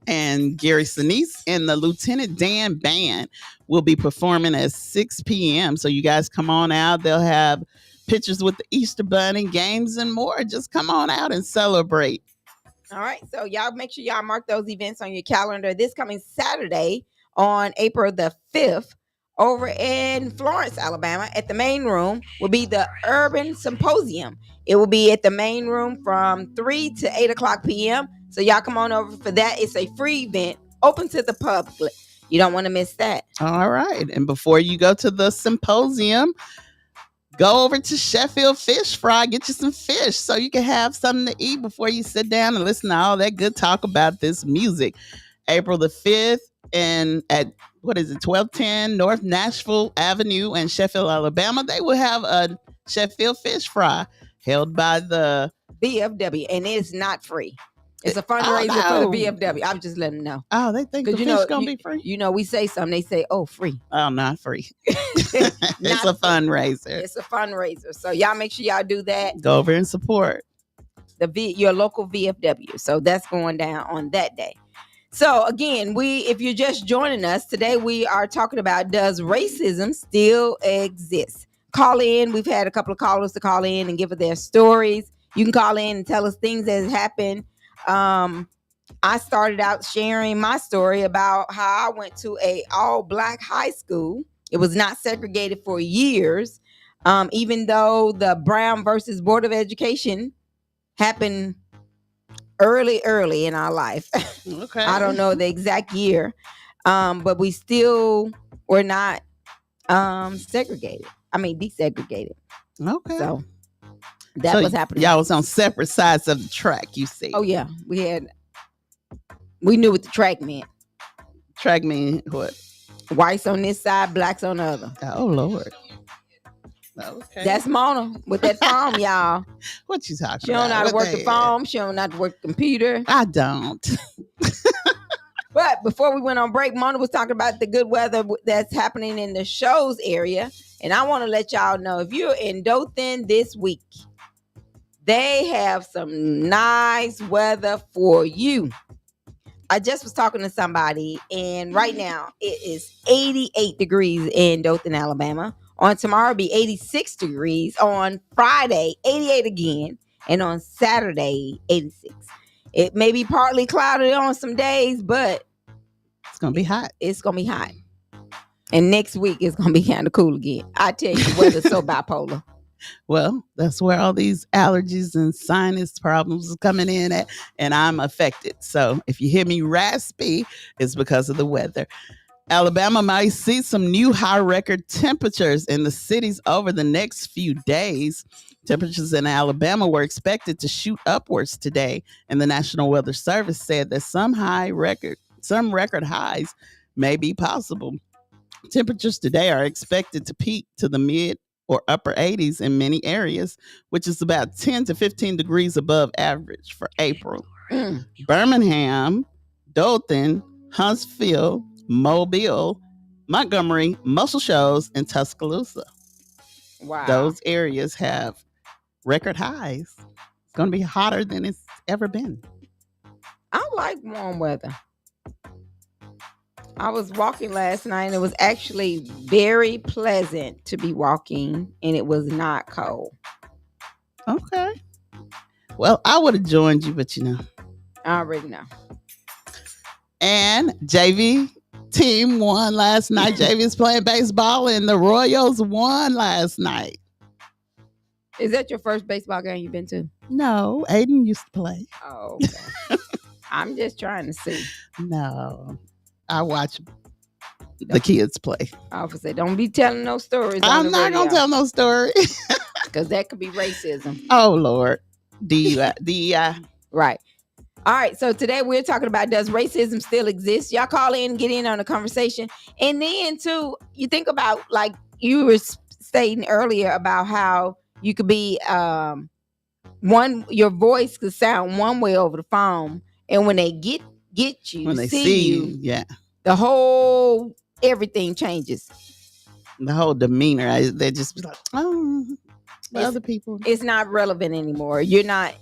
and Gary Sinise and the Lieutenant Dan Band will be performing at 6 p.m. So you guys come on out. They'll have pictures with the Easter Bunny, games, and more. Just come on out and celebrate. All right, so y'all make sure y'all mark those events on your calendar. This coming Saturday on April the 5th over in Florence, Alabama, at the main room will be the Urban Symposium. It will be at the main room from 3 to 8 o'clock p.m. So y'all come on over for that. It's a free event open to the public. You don't want to miss that. All right. And before you go to the symposium, go over to Sheffield Fish Fry, get you some fish so you can have something to eat before you sit down and listen to all that good talk about this music. April the 5th and at 1210 North Nashville Avenue in Sheffield, Alabama, they will have a Sheffield Fish Fry held by the VFW, and it's not free. It's a fundraiser for the VFW. I'm just letting them know. Oh, they think the fish gonna be free? You know, we say something, they say, oh, free. Oh, not free. It's a fundraiser. It's a fundraiser. So y'all make sure y'all do that. Go over and support your local VFW. So that's going down on that day. So again, if you're just joining us today, we are talking about, does racism still exist? Call in. We've had a couple of callers to call in and give us their stories. You can call in and tell us things that happened. I started out sharing my story about how I went to a all-black high school. It was not segregated for years, even though the Brown versus Board of Education happened early in our life. Okay. I don't know the exact year, but we still were not segregated. I mean, desegregated. Okay. So that was happening. Y'all was on separate sides of the track, you see. Oh, yeah. We knew what the track meant. Track mean what? Whites on this side, blacks on the other. Oh, Lord. Okay. That's Mona with that phone, y'all. What you talking She don't know about? how to work the phone. She don't know how to work the computer. I don't. But before we went on break, Mona was talking about the good weather that's happening in the shows area. And I want to let y'all know, if you're in Dothan this week, they have some nice weather for you. I just was talking to somebody, and right now it is 88 degrees in Dothan, Alabama. On tomorrow, it'll be 86 degrees. On Friday, 88 again. And on Saturday, 86. It may be partly cloudy on some days, but it's going to be hot. It's going to be hot. And next week, it's going to be kind of cool again. I tell you, the weather's so bipolar. Well, that's where all these allergies and sinus problems are coming in at, and I'm affected. So if you hear me raspy, it's because of the weather. Alabama might see some new high record temperatures in the cities over the next few days. Temperatures in Alabama were expected to shoot upwards today, and the National Weather Service said that some record highs may be possible. Temperatures today are expected to peak to the mid or upper 80s in many areas, which is about 10 to 15 degrees above average for April. Birmingham, Dothan, Huntsville, Mobile, Montgomery, Muscle Shoals, and Tuscaloosa. Wow. Those areas have record highs. It's going to be hotter than it's ever been. I like warm weather. I was walking last night, and it was actually very pleasant to be walking, and it was not cold. Okay. Well, I would have joined you, but I already know. And JV team won last night. JV is playing baseball, and the Royals won last night. Is that your first baseball game you've been to? No, Aiden used to play. Oh, okay. I'm just trying to see. No, I watch the kids play. I was say, don't be telling no stories. I'm not gonna tell no story because that could be racism. Oh Lord, DEI. Right. All right. So today we're talking about, does racism still exist? Y'all call in and get in on the conversation. And then too, you think about, like you were stating earlier, about how you could be your voice could sound one way over the phone, and when they get you, when they see you, yeah, the whole everything changes. The whole demeanor, they just be like, oh, other people. It's not relevant anymore. You're not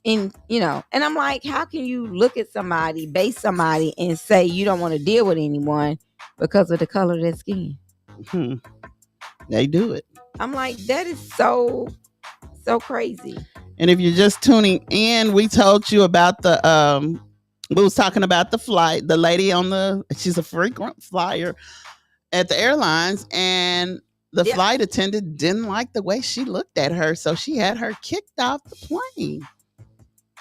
in, and I'm like, how can you look at somebody, base somebody, and say you don't want to deal with anyone because of the color of their skin? Mm-hmm. They do it. I'm like, that is so crazy. And if you're just tuning in, we told you about we was talking about the flight, the lady she's a frequent flyer at the airlines, and the flight attendant didn't like the way she looked at her, so she had her kicked off the plane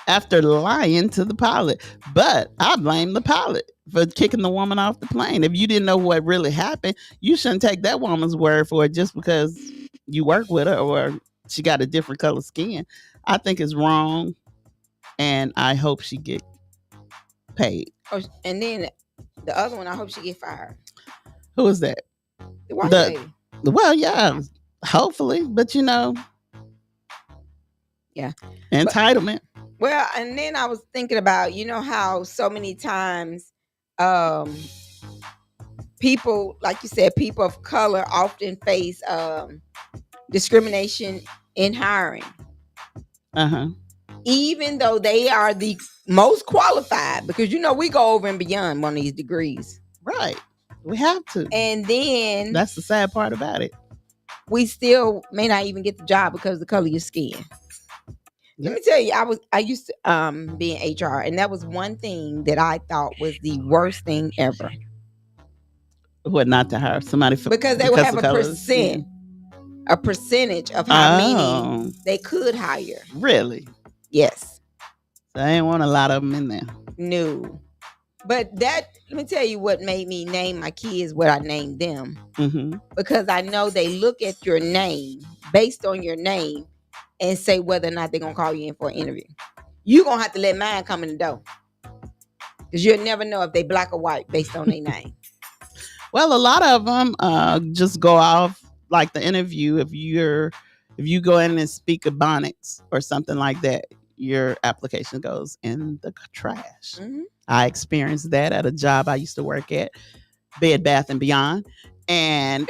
after lying to the pilot. But I blame the pilot for kicking the woman off the plane. If you didn't know what really happened, you shouldn't take that woman's word for it just because you work with her or she got a different color skin. I think it's wrong, and I hope she get paid. Oh, and then the other one, I hope she get fired. Who is that? The white lady. Well, yeah, hopefully, but yeah, entitlement. Well, and then I was thinking about, how so many times people, like you said, people of color often face discrimination in hiring. Even though they are the most qualified, because we go over and beyond one of these degrees. Right. We have to. And then that's the sad part about it. We still may not even get the job because of the color of your skin. Let me tell you, I used to be in HR, and that was one thing that I thought was the worst thing ever. What, not to hire somebody because they would have a percentage of how many they could hire. Really? Yes. So I ain't want a lot of them in there. No. But let me tell you what made me name my kids what I named them. Mm-hmm. Because I know they look at your name, based on your name, and say whether or not they're going to call you in for an interview. You're going to have to let mine come in the door. Because you'll never know if they black or white based on their name. Well, a lot of them just go off like the interview, if you go in and speak Ebonics or something like that, your application goes in the trash. I experienced that at a job I used to work at, Bed Bath and Beyond, and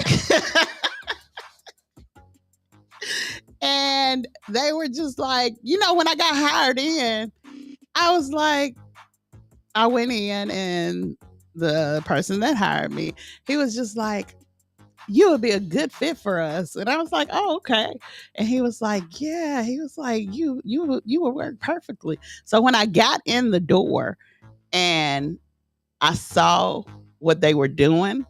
and they were just like, when I got hired in, I was like, I went in and the person that hired me, he was just like, you would be a good fit for us. And I was like, oh, okay. And he was like, yeah, he was like, you would work perfectly. So when I got in the door and I saw what they were doing,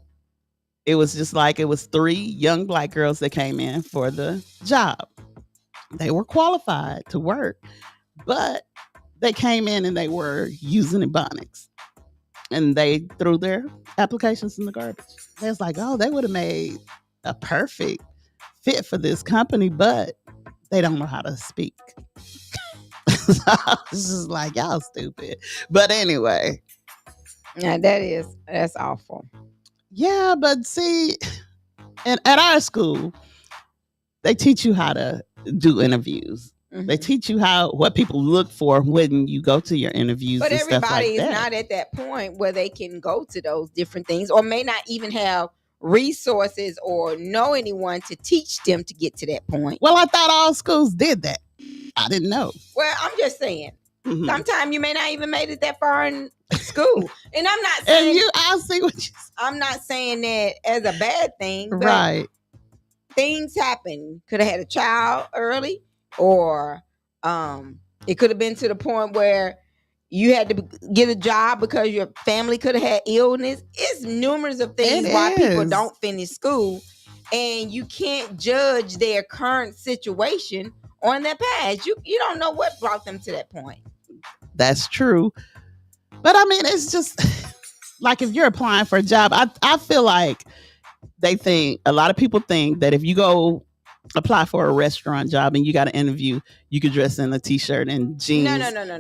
it was just like, it was 3 young Black girls that came in for the job. They were qualified to work, but they came in and they were using Ebonics. And they threw their applications in the garbage. They was like, oh, they would have made a perfect fit for this company, but they don't know how to speak. So I was just like, y'all stupid. But anyway. Yeah, that's awful. Yeah, but see, at our school, they teach you how to do interviews. They teach you what people look for when you go to your interviews. But and everybody stuff like is not at that point where they can go to those different things, or may not even have resources or know anyone to teach them to get to that point. Well, I thought all schools did that. I didn't know. Well, I'm just saying. Sometimes you may not even made it that far in school. And I'm not saying I see what you I'm not saying that as a bad thing. But right. Things happen. Could have had a child early, or it could have been to the point where you had to get a job because your family could have had illness. It's numerous of things why people don't finish school, and you can't judge their current situation on their past. You don't know what brought them to that point. That's true. But I mean, it's just like, if you're applying for a job, I feel like a lot of people think that if you go apply for a restaurant job and you got an interview, you could dress in a t-shirt and jeans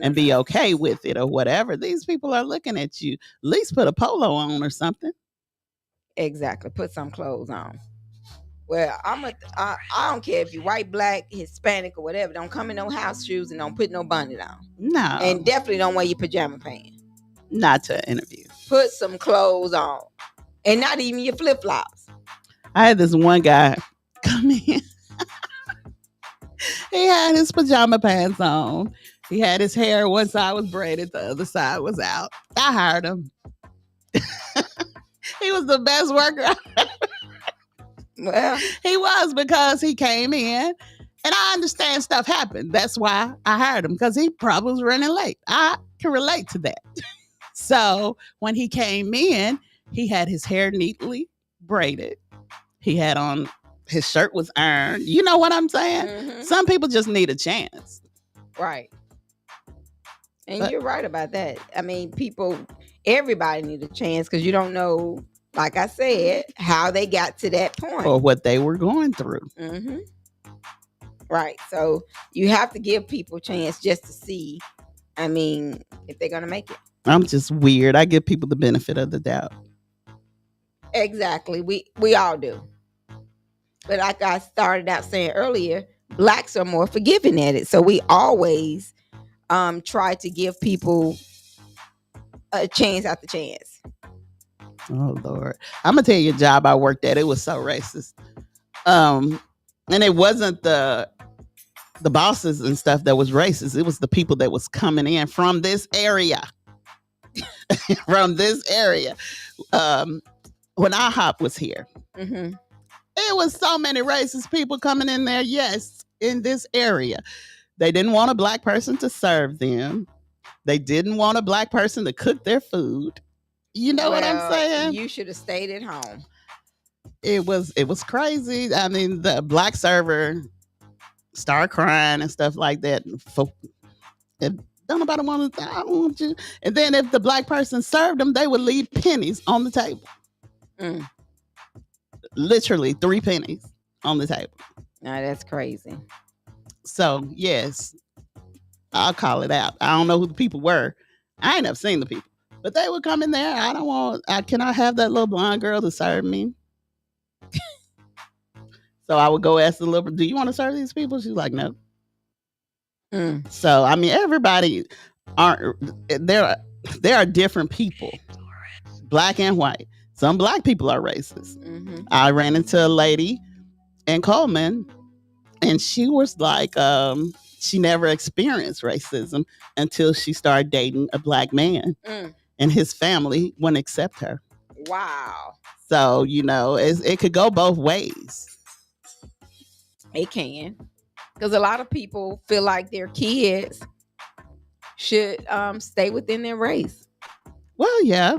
and be okay with it or whatever. These people are looking at you. At least put a polo on or something. Exactly. Put some clothes on. Well, I don't care if you're white, black, Hispanic, or whatever. Don't come in no house shoes and don't put no bonnet on. No. And definitely don't wear your pajama pants. Not to interview. Put some clothes on. And not even your flip-flops. I had this one guy come in. He had his pajama pants on. He had his hair, one side was braided, the other side was out. I hired him. He was the best worker. Well, he was, because he came in, and I understand stuff happened. That's why I hired him, because he probably was running late. I can relate to that. So when he came in, he had his hair neatly braided. He had on, his shirt was ironed. You know what I'm saying? Some people just need a chance. Right. And you're right about that. I mean, everybody need a chance, because you don't know, like I said, how they got to that point. Or what they were going through. Right. So you have to give people a chance just to see, if they're going to make it. I'm just weird. I give people the benefit of the doubt. Exactly. We all do. But like I started out saying earlier, Blacks are more forgiving at it. So we always try to give people a chance after chance. Oh, Lord. I'm going to tell you a job I worked at. It was so racist. And it wasn't the bosses and stuff that was racist. It was the people that was coming in from this area. From this area. When IHOP was here, it was so many racist people coming in there. Yes, in this area. They didn't want a Black person to serve them. They didn't want a Black person to cook their food. You know what I'm saying? You should have stayed at home. It was crazy. I mean, the Black server started crying and stuff like that. Don't nobody want to, I don't want you. And then if the Black person served them, they would leave pennies on the table. Literally 3 pennies on the table. Now that's crazy. So yes, I'll call it out. I don't know who the people were. I ain't never seen the people, but they would come in there. Can I have that little blonde girl to serve me? So I would go ask the little, do you want to serve these people? She's like, no. Mm. So, I mean, everybody there are different people, black and white. Some black people are racist. Mm-hmm. I ran into a lady in Coleman, and she was like, she never experienced racism until she started dating a black man, and his family wouldn't accept her. Wow. So, you know, it could go both ways. It can. Because a lot of people feel like their kids should stay within their race. Well, yeah.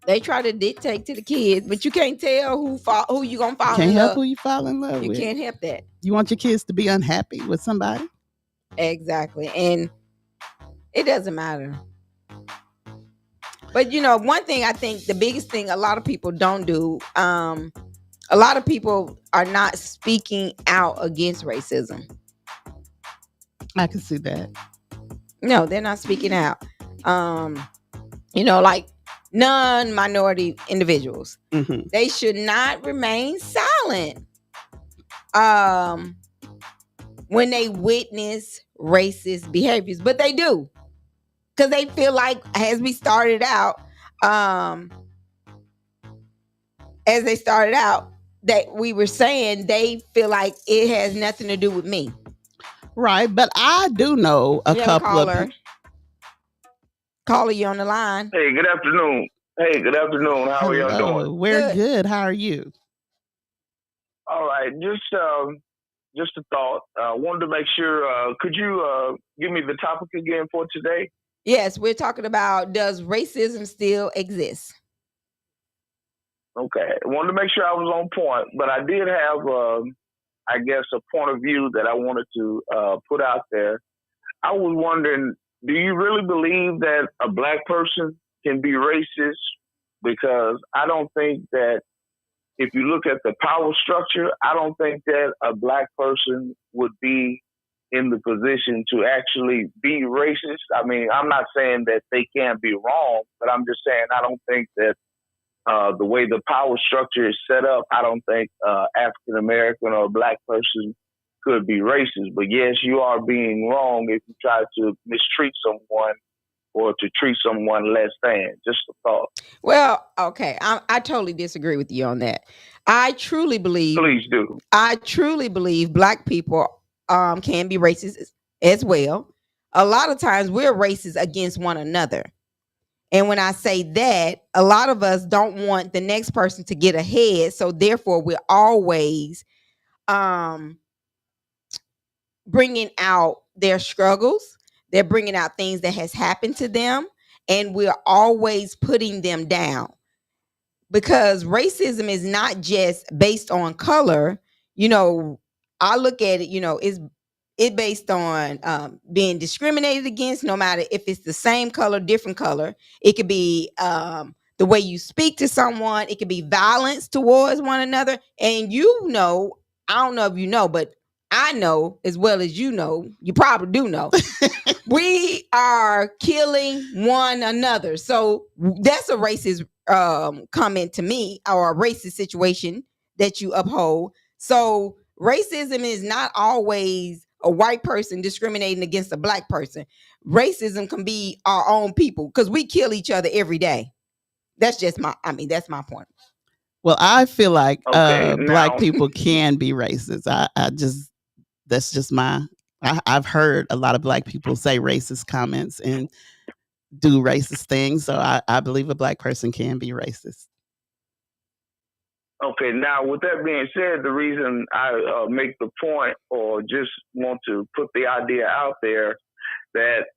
They try to dictate to the kids, but you can't tell who you gonna fall Can't in help love. who you fall in love You with. can't help that. You want your kids to be unhappy with somebody? Exactly. And it doesn't matter. But you know, one thing I think the biggest thing a lot of people don't do, a lot of people are not speaking out against racism. I can see that. No, they're not speaking out. You know, like non-minority individuals. Mm-hmm. They should not remain silent when they witness racist behaviors, but they do, because they feel like, as we started out, that we were saying, they feel like it has nothing to do with me. Right, but I do know a couple of caller. You on the line? Hey, good afternoon. How are y'all doing? We're good. How are you? All right, just a thought. Wanted to make sure. Could you give me the topic again for today? Yes, we're talking about, does racism still exist? Okay, I wanted to make sure I was on point, but I did have, I guess, a point of view that I wanted to put out there. I was wondering, do you really believe that a black person can be racist? Because I don't think that, if you look at the power structure, I don't think that a black person would be in the position to actually be racist. I mean, I'm not saying that they can't be wrong, but I'm just saying I don't think that the way the power structure is set up, I don't think African American or a black person could be racist. But yes, you are being wrong if you try to mistreat someone or to treat someone less than. Just a thought. Well, okay, I totally disagree with you on that. I truly believe. Please do. I truly believe black people can be racist as well. A lot of times we're racist against one another. And when I say that, a lot of us don't want the next person to get ahead. So therefore, we're always bringing out their struggles. They're bringing out things that has happened to them. And we're always putting them down. Because racism is not just based on color. You know, I look at it, you know, it's based on being discriminated against, no matter if it's the same color, different color. It could be the way you speak to someone. It could be violence towards one another. And you know, I don't know if you know, but I know as well as you know, you probably do know, we are killing one another. So that's a racist comment to me, or a racist situation that you uphold. So racism is not always a white person discriminating against a black person. Racism can be our own people, because we kill each other every day. That's just that's my point. Well, I feel like black people can be racist. That's just I've heard a lot of black people say racist comments and do racist things. So I believe a black person can be racist. Okay, now with that being said, the reason I make the point, or just want to put the idea out there, that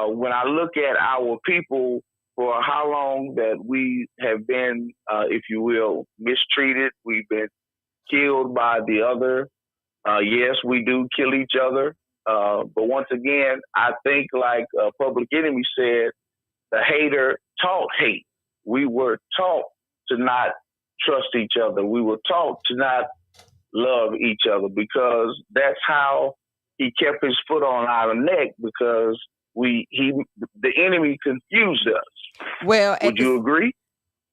when I look at our people, for how long that we have been, if you will, mistreated, we've been killed by the other. Yes, we do kill each other. But once again, I think, like Public Enemy said, the hater taught hate. We were taught to not trust each other. We were taught to not love each other, because that's how he kept his foot on our neck, because the enemy confused us. Well, would you agree?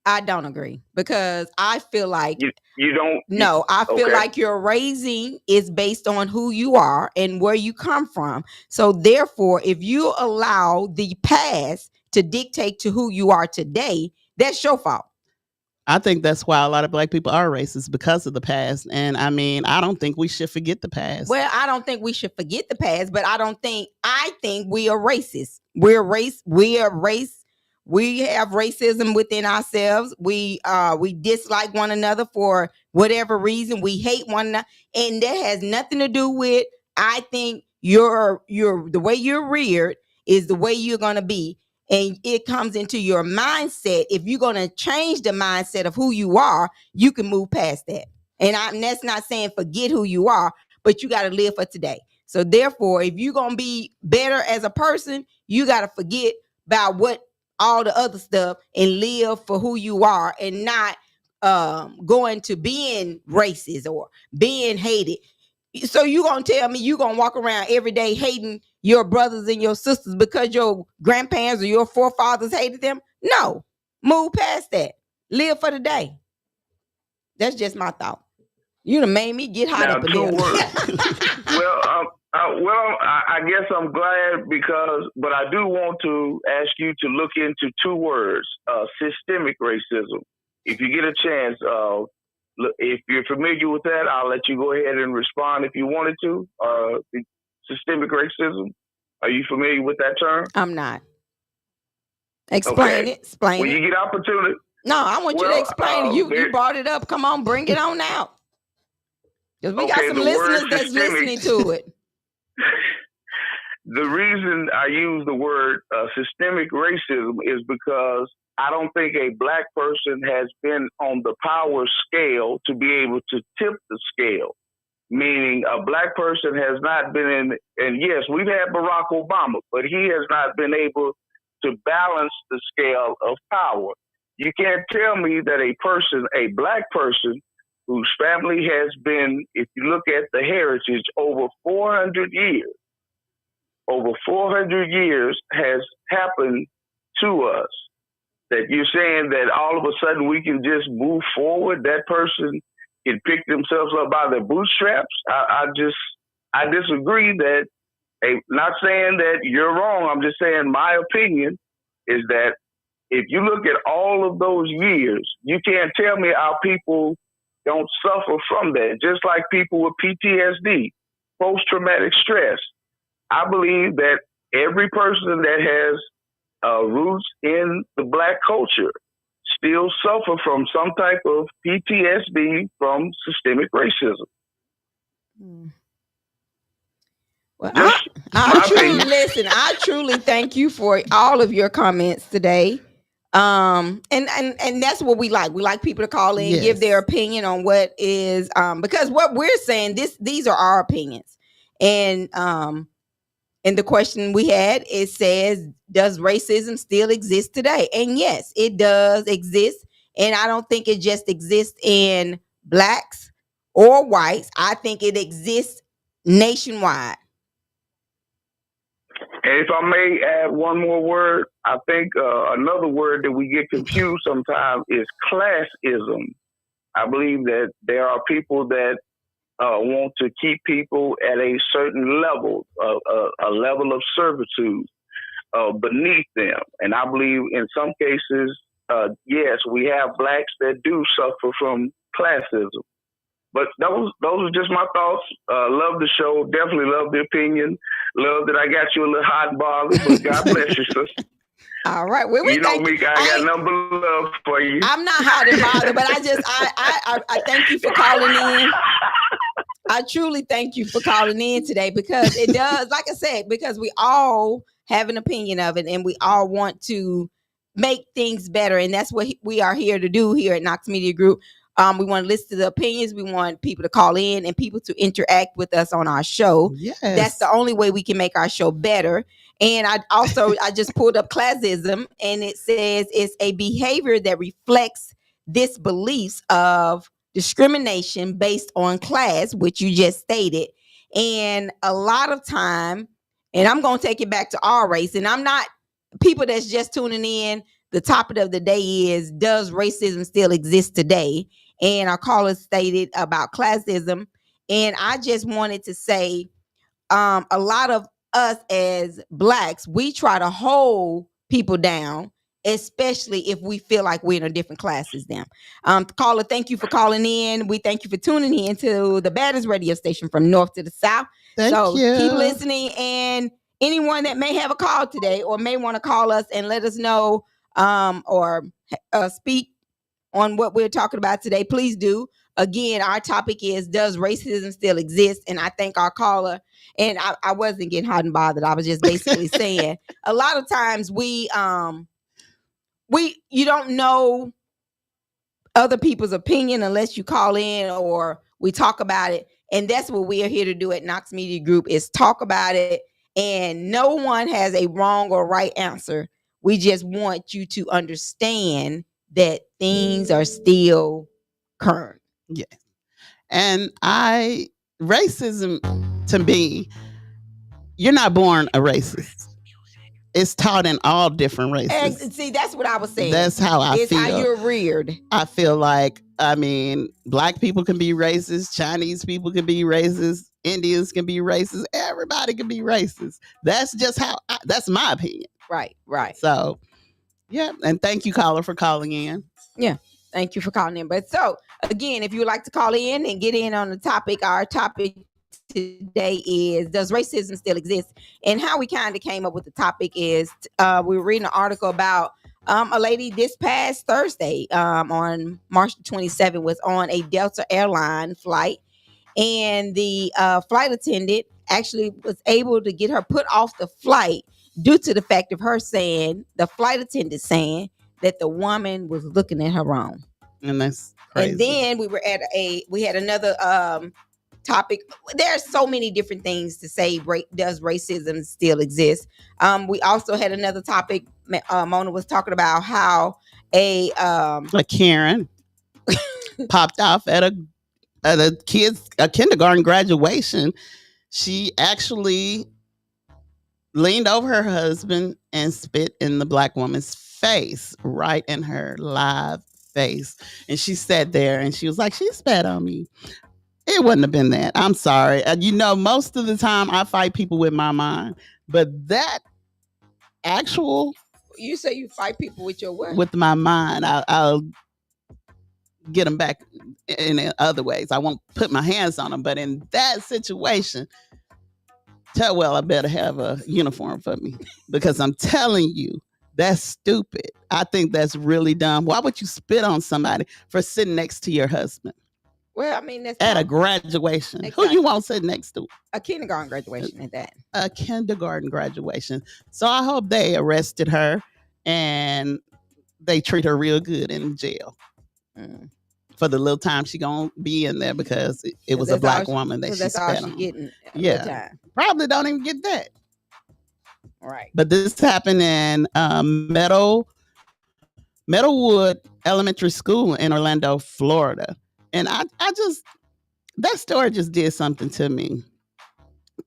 I don't agree because I feel like you don't. No, I feel okay. like your raising is based on who you are and where you come from. So therefore, if you allow the past to dictate to who you are today, that's your fault. I think that's why a lot of Black people are racist, because of the past. And I mean, I don't think we should forget the past. Well, I don't think we should forget the past, but I think we are racist. We are race. We have racism within ourselves. We dislike one another for whatever reason. We hate one another, and that has nothing to do with. I think the way you're reared is the way you're gonna be, and it comes into your mindset. If you're gonna change the mindset of who you are, you can move past that. And that's not saying forget who you are, but you got to live for today. So therefore, if you're gonna be better as a person, you got to forget about what all the other stuff and live for who you are, and not going to being racist or being hated. So you gonna tell me you gonna walk around every day hating your brothers and your sisters because your grandparents or your forefathers hated them? No, move past that. Live for the day. That's just my thought. You done made me get hot Now, up in 2 there. words. Well, I guess I'm glad but I do want to ask you to look into 2 words: systemic racism. If you get a chance, if you're familiar with that, I'll let you go ahead and respond if you wanted to. Systemic racism. Are you familiar with that term? I'm not. Explain it. Explain when it. When you get opportunity. No, I want you to explain it. You brought it up. Come on, bring it on out. Because we got some listeners that's listening to it. The reason I use the word systemic racism is because I don't think a Black person has been on the power scale to be able to tip the scale. Meaning a Black person has not been in, and yes, we've had Barack Obama, but he has not been able to balance the scale of power. You can't tell me that a Black person whose family has been, if you look at the heritage, over 400 years has happened to us, that you're saying that all of a sudden we can just move forward, that person can pick themselves up by their bootstraps. I disagree that, not saying that you're wrong, I'm just saying my opinion is that if you look at all of those years, you can't tell me our people don't suffer from that. Just like people with PTSD, post-traumatic stress. I believe that every person that has roots in the Black culture still suffer from some type of PTSD from systemic racism. Well, I truly thank you for all of your comments today. And that's what we like. We like people to call in, give their opinion on what is, because what we're saying, these are our opinions. And the question we had, it says, does racism still exist today? And yes, it does exist. And I don't think it just exists in Blacks or whites. I think it exists nationwide. And if I may add one more word, I think another word that we get confused sometimes is classism. I believe that there are people that want to keep people at a certain level, a level of servitude beneath them. And I believe in some cases, yes, we have Blacks that do suffer from classism. But those are just my thoughts. Love the show. Definitely love the opinion. Love that I got you a little hot and bothered, but God bless you, sister. All right. Well, you know me, I got number love for you. I'm not hot and bothered, but I thank you for calling in. I truly thank you for calling in today, because it does, like I said, because we all have an opinion of it and we all want to make things better. And that's what we are here to do here at Knox Media Group. We want to listen to the opinions. We want people to call in and people to interact with us on our show. Yes. That's the only way we can make our show better. And I just pulled up classism, and it says it's a behavior that reflects this beliefs of discrimination based on class, which you just stated. And a lot of time, and I'm going to take it back to our race, and I'm not people that's just tuning in. the topic of the day is, does racism still exist today? And our caller stated about classism. And I just wanted to say, a lot of us as Blacks, we try to hold people down, especially if we feel like we're in a different class as them. Caller, thank you for calling in. We thank you for tuning in to the baddest radio station from north to the south. Thank you. Keep listening, and anyone that may have a call today or may want to call us and let us know or speak on what we're talking about today, please do. Again, our topic is, does racism still exist? And I thank our caller. And I wasn't getting hot and bothered. I was just basically saying, a lot of times you don't know other people's opinion unless you call in or we talk about it. And that's what we are here to do at Knox Media Group, is talk about it. And no one has a wrong or right answer. We just want you to understand that things are still current. Yeah. And racism, to me, you're not born a racist. It's taught in all different races. See, that's what I was saying. That's how I feel. It's how you're reared. I feel like, Black people can be racist, Chinese people can be racist, Indians can be racist, everybody can be racist. That's just that's my opinion. Right. So, yeah, and thank you, caller, for calling in. Yeah, thank you for calling in. But so, again, if you would like to call in and get in on the topic, our topic today is, does racism still exist? And how we kind of came up with the topic is, we were reading an article about a lady this past Thursday, on March 27th, was on a Delta airline flight, and the flight attendant actually was able to get her put off the flight due to the fact of her saying, the flight attendant saying, that the woman was looking at her wrong. And that's crazy. And then we had another topic. There's so many different things to say. Does racism still exist? We also had another topic. Mona was talking about how a Karen popped off at a kindergarten graduation. She actually leaned over her husband and spit in the Black woman's face, right in her live face. And she sat there and she was like, she spat on me. It wouldn't have been that. I'm sorry. Most of the time I fight people with my mind, but that actual... You say you fight people with your what? With my mind. I'll get them back in other ways. I won't put my hands on them, but in that situation, I better have a uniform for me, because I'm telling you, that's stupid. I think that's really dumb. Why would you spit on somebody for sitting next to your husband? Well, that's at a graduation. Exactly. Who you want to sit next to? A kindergarten graduation at that. A kindergarten graduation. So I hope they arrested her and they treat her real good in jail for the little time she gonna be in there, because it was a Black woman that she spit on. Getting Probably don't even get that. Right. But this happened in Meadowwood Elementary School in Orlando, Florida. And I just, that story just did something to me.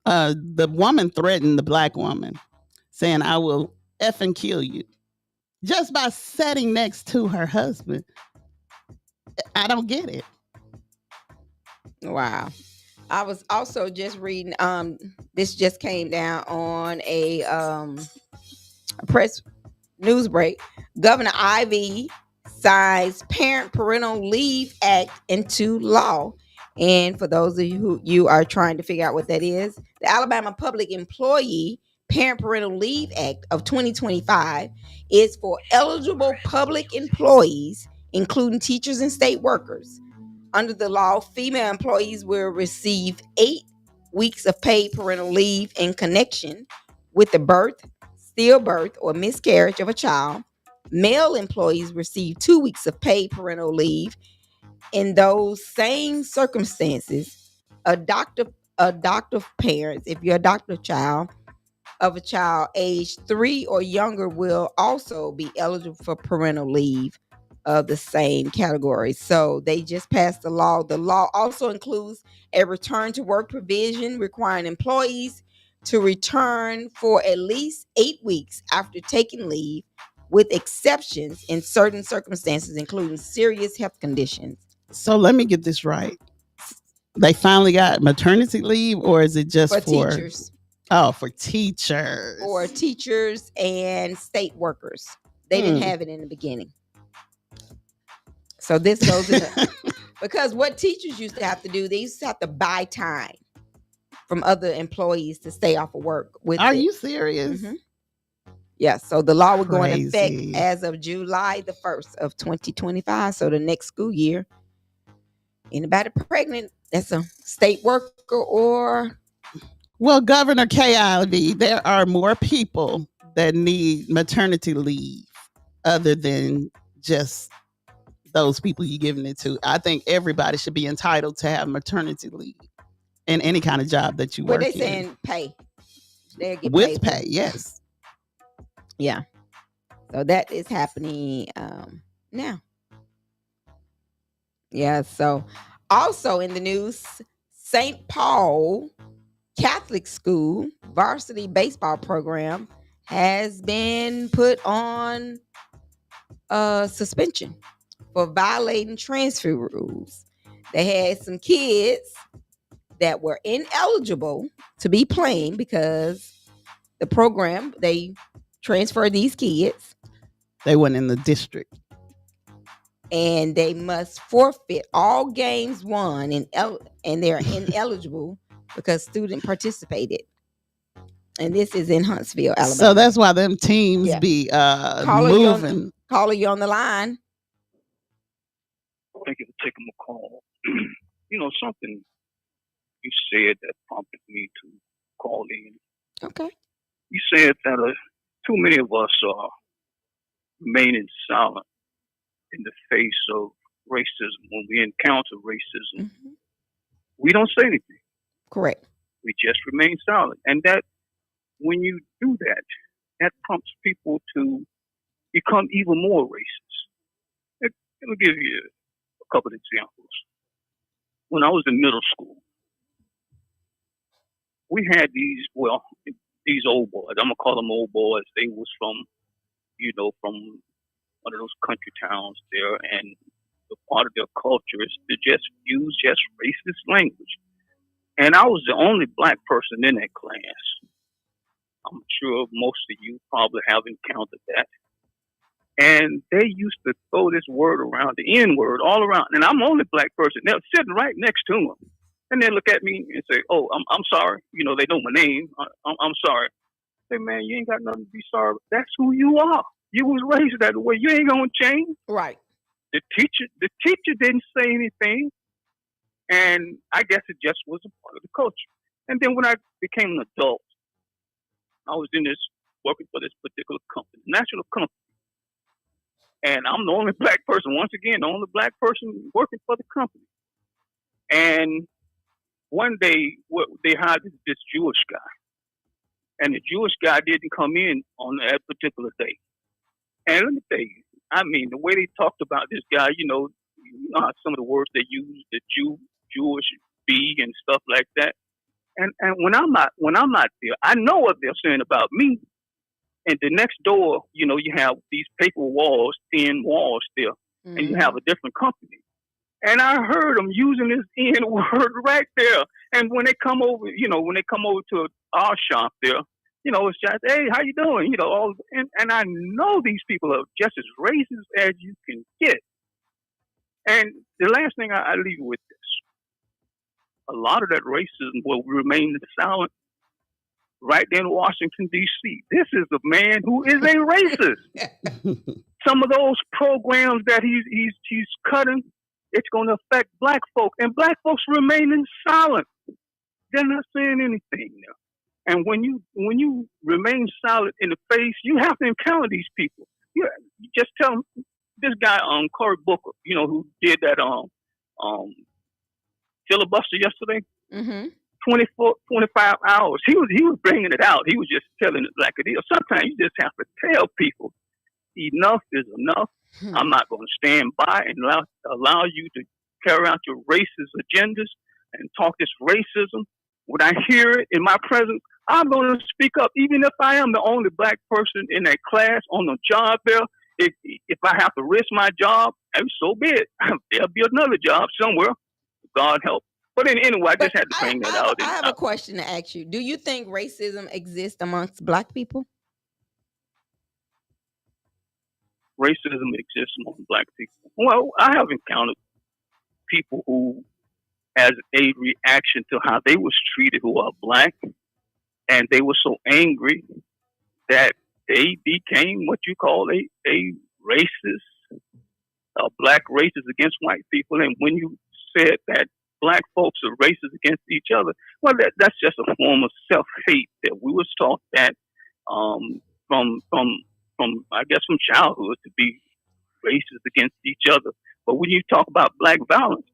The woman threatened the Black woman, saying, I will effing kill you, just by sitting next to her husband. I don't get it. Wow. I was also just reading, this just came down on a press news break. Governor Ivey signs Parent Parental Leave Act into law. And for those of you who are trying to figure out what that is, the Alabama Public Employee Parent Parental Leave Act of 2025 is for eligible public employees, including teachers and state workers. Under the law, female employees will receive 8 weeks of paid parental leave in connection with the birth, stillbirth, or miscarriage of a child. Male employees receive 2 weeks of paid parental leave. In those same circumstances, adoptive parents, if you're adoptive child of a child aged 3 or younger, will also be eligible for parental leave of the same category. So they just passed the law. The law also includes a return to work provision requiring employees to return for at least 8 weeks after taking leave with exceptions in certain circumstances, including serious health conditions. So let me get this right. They finally got maternity leave, or is it just for teachers? Oh, for teachers. For teachers and state workers. They didn't have it in the beginning. So this goes in because what teachers used to have to do, they used to have to buy time from other employees to stay off of work. Are you serious? Mm-hmm. Yeah, so the law would go into effect as of July the 1st of 2025. So the next school year, anybody pregnant that's a state worker or... Well, Governor KIV, there are more people that need maternity leave other than just those people you're giving it to. I think everybody should be entitled to have maternity leave in any kind of job that you work in. But they saying pay. They'll get with paid pay, yes. Yeah. So that is happening now. Yeah, so also in the news, St. Paul Catholic School varsity baseball program has been put on suspension for violating transfer rules. They had some kids that were ineligible to be playing because the program, they transferred these kids. They weren't in the district. And they must forfeit all games won and they're ineligible because student participated. And this is in Huntsville, Alabama. So that's why them teams be moving. Calling you on the line. Thank you for taking my call. Something you said that prompted me to call in. Okay. You said that too many of us are remaining silent in the face of racism. When we encounter racism, we don't say anything. Correct. We just remain silent. And that when you do that, that prompts people to become even more racist. Let me give you a couple of examples. When I was in middle school, we had these old boys. I'm going to call them old boys. They was from one of those country towns there, and the part of their culture is to just use racist language. And I was the only black person in that class. I'm sure most of you probably have encountered that. And they used to throw this word around, the N-word, all around. And I'm the only black person. They're sitting right next to them. And they look at me and say, "Oh, I'm sorry." They know my name. I'm sorry. I say, "Man, you ain't got nothing to be sorry. That's who you are. You was raised that way. You ain't gonna change." Right. The teacher didn't say anything. And I guess it just was a part of the culture. And then when I became an adult, I was working for this particular company, national company. And I'm the only black person, once again, the only black person working for the company. And one day, they hired this Jewish guy. And the Jewish guy didn't come in on that particular day. And let me tell you, the way they talked about this guy, you know how some of the words they use, the Jewish B and stuff like that. And when I'm out there, I know what they're saying about me. And the next door, you have these paper walls, thin walls there, and you have a different company. And I heard them using this N word right there. And when they come over, to our shop there, it's just, "Hey, how you doing?" And I know these people are just as racist as you can get. And the last thing I leave you with this. A lot of that racism will remain silent right there in Washington, D.C. This is a man who is a racist. Some of those programs that he's cutting, it's going to affect black folk. And black folks remaining silent. They're not saying anything now. And when you remain silent in the face, you have to encounter these people. You just tell them, this guy, Cory Booker, who did that filibuster yesterday, 25 hours. He was bringing it out. He was just telling it like it is. Sometimes you just have to tell people, enough is enough. I'm not going to stand by and allow you to carry out your racist agendas and talk this racism. When I hear it in my presence, I'm going to speak up, even if I am the only black person in that class on the job there. If I have to risk my job, so be it. There'll be another job somewhere. God help. But anyway, I just had to bring that out. I have a question to ask you. Do you think racism exists amongst black people? Racism exists among black people. Well, I have encountered people who, as a reaction to how they was treated, who are black, and they were so angry that they became what you call a racist, black racist against white people. And when you said that black folks are racist against each other, well, that's just a form of self-hate that we was taught that from I guess from childhood to be racist against each other. But when you talk about black violence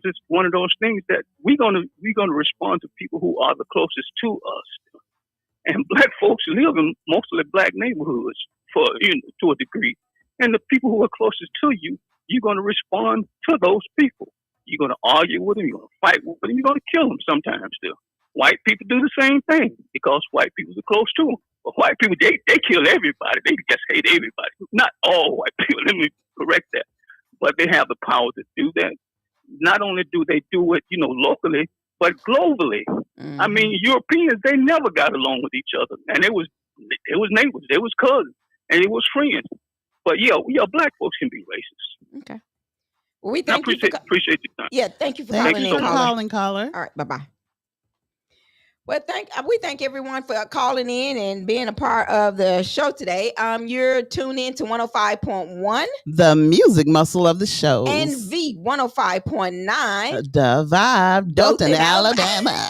is one of those things that we're gonna respond to people who are the closest to us. And black folks live in mostly black neighborhoods to a degree. And the people who are closest to you, you're going to respond to those people. You're going to argue with them. You're going to fight with them. You're going to kill them sometimes still. White people do the same thing because white people are close to them. But white people, they kill everybody. They just hate everybody. Not all white people. Let me correct that. But they have the power to do that. Not only do they do it, locally, but globally. Mm-hmm. I mean, Europeans, they never got along with each other. And it was neighbors. They was cousins. And it was friends. But yeah, black folks can be racist. Okay. Well, we thank you appreciate your time. Yeah, thank you for calling caller. All right, bye-bye. Well, we thank everyone for calling in and being a part of the show today. You're tuned in to 105.1, the music muscle of the show, and V 105.9, the Vibe, Dothan, Alabama.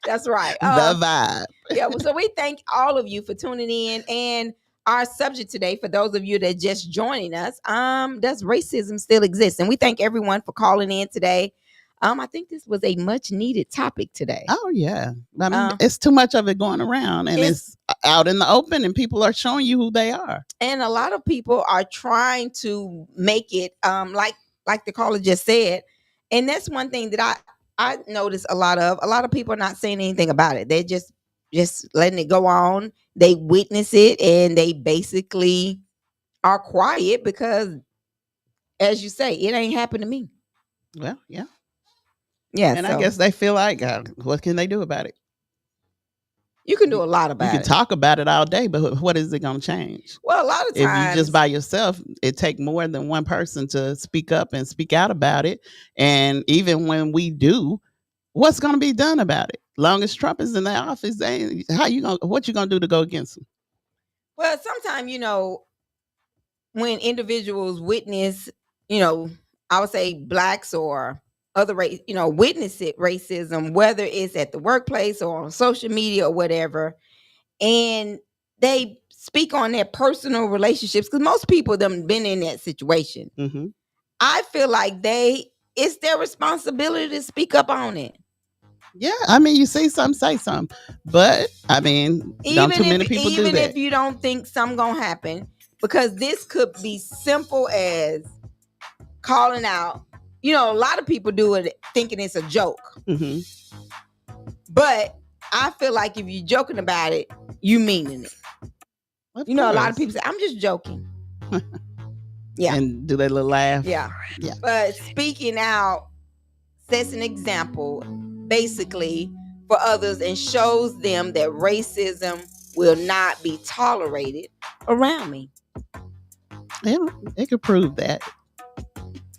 That's right. The Vibe. Yeah. So we thank all of you for tuning in. And our subject today, for those of you that just joining us, does racism still exist? And we thank everyone for calling in today. I think this was a much needed topic today. Oh yeah. I mean, it's too much of it going around, and it's out in the open, and people are showing you who they are. And a lot of people are trying to make it like the caller just said. And that's one thing that I notice a lot of people are not saying anything about it. They're just letting it go on. They witness it and they basically are quiet because, as you say, it ain't happened to me. Well, yeah. Yeah, and I guess they feel like, what can they do about it? You can do a lot about it. You can talk about it all day, but what is it going to change? Well, a lot of times, if you just by yourself, it takes more than one person to speak up and speak out about it. And even when we do, what's going to be done about it? Long as Trump is in the office, what you gonna do to go against him? Well, sometimes, when individuals witness, I would say blacks or other race, witness it, racism, whether it's at the workplace or on social media or whatever, and they speak on their personal relationships, because most people them been in that situation. Mm-hmm. I feel like it's their responsibility to speak up on it. Yeah, I mean, you see something, say something. But, I mean, don't too many people do that. Even if you don't think something going to happen, because this could be simple as calling out. A lot of people do it thinking it's a joke. Mm-hmm. But I feel like if you're joking about it, you meaning it. A lot of people say, I'm just joking. Yeah. And do that little laugh. Yeah. But speaking out sets an example basically for others and shows them that racism will not be tolerated around me. Yeah, they could prove that.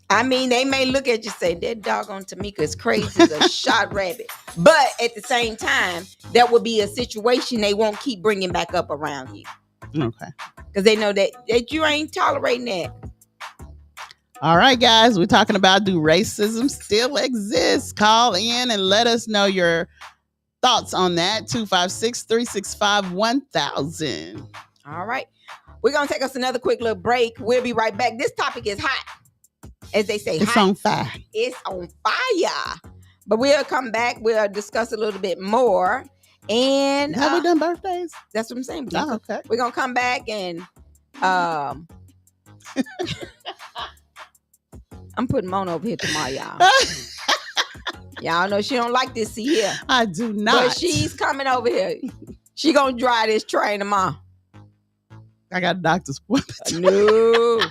I mean, they may look at you and say, that doggone Tamika is crazy as a shot rabbit. But at the same time, that would be a situation they won't keep bringing back up around you. Okay. Because they know that you ain't tolerating that. All right, guys, we're talking about, do racism still exist? Call in and let us know your thoughts on that. 256-365-1000. All right. We're going to take us another quick little break. We'll be right back. This topic is hot. As they say, it's hot. On fire. It's on fire. But we'll come back. We'll discuss a little bit more. And have we done birthdays? That's what I'm saying. Oh, okay. We're going to come back and I'm putting Mona over here tomorrow, y'all. Y'all know she don't like this seat here. I do not. But she's coming over here. She gonna drive this train tomorrow. I got a doctor's appointment. No.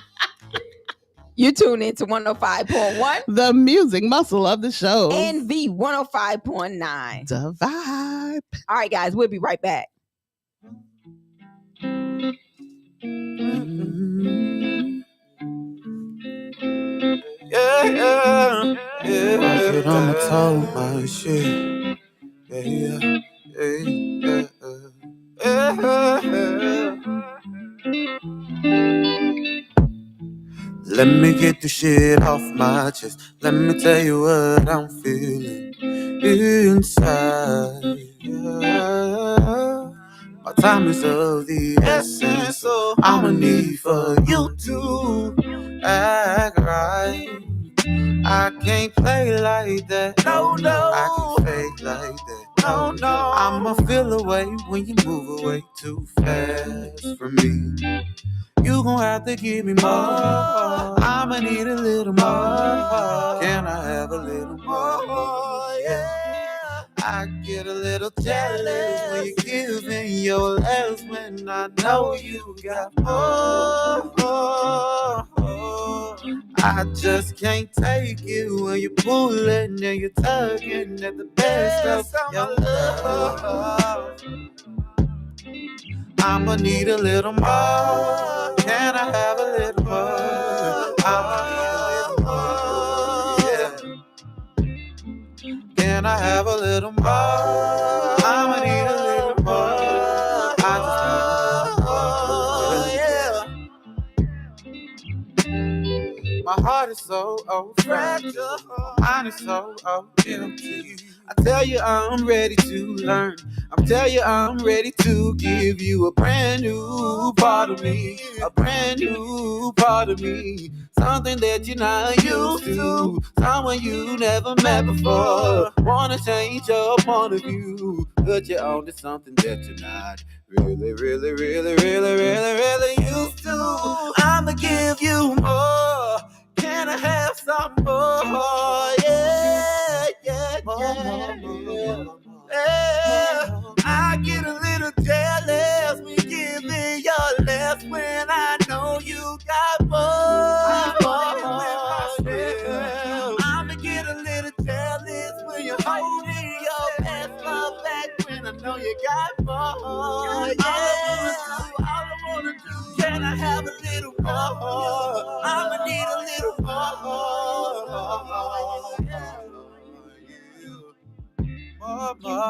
You tune into 105.1. The music muscle of the show. NV 105.9. The vibe. All right, guys, we'll be right back. Yeah. Rock it on my toe, my shit. Yeah. Let me get the shit off my chest. Let me tell you what I'm feeling inside. Yeah. My time is of the essence, so I'ma need for you to act right. I can't play like that. No. I can fake like that. No. I'ma feel away when you move away too fast from me. You gon' have to give me more. I'ma need a little more. Can I have a little more? Yeah. I get a little jealous when you give me your last, when I know you got more. I just can't take it when you're pulling and you're tugging at the best of your love. I'ma need a little more. Can I have a little more? I'ma need a little more. Yeah. Can I have a little more? I'ma need a little more. I just need yeah. My heart is so fragile. My mind is so empty. I tell you I'm ready to learn. I tell you I'm ready to give you a brand new part of me. A brand new part of me. Something that you're not used to. Someone you never met before. Wanna change your point of view. Put you on to something that you're not really used to. I'ma give you more. Can I have some more? Yeah. I get a little jealous when you give me your less, when I know you got more. I'ma get a little jealous when you're holding your best love back, when I know you got more. Yeah. All I wanna do, can I have a little more? I'ma need a little more.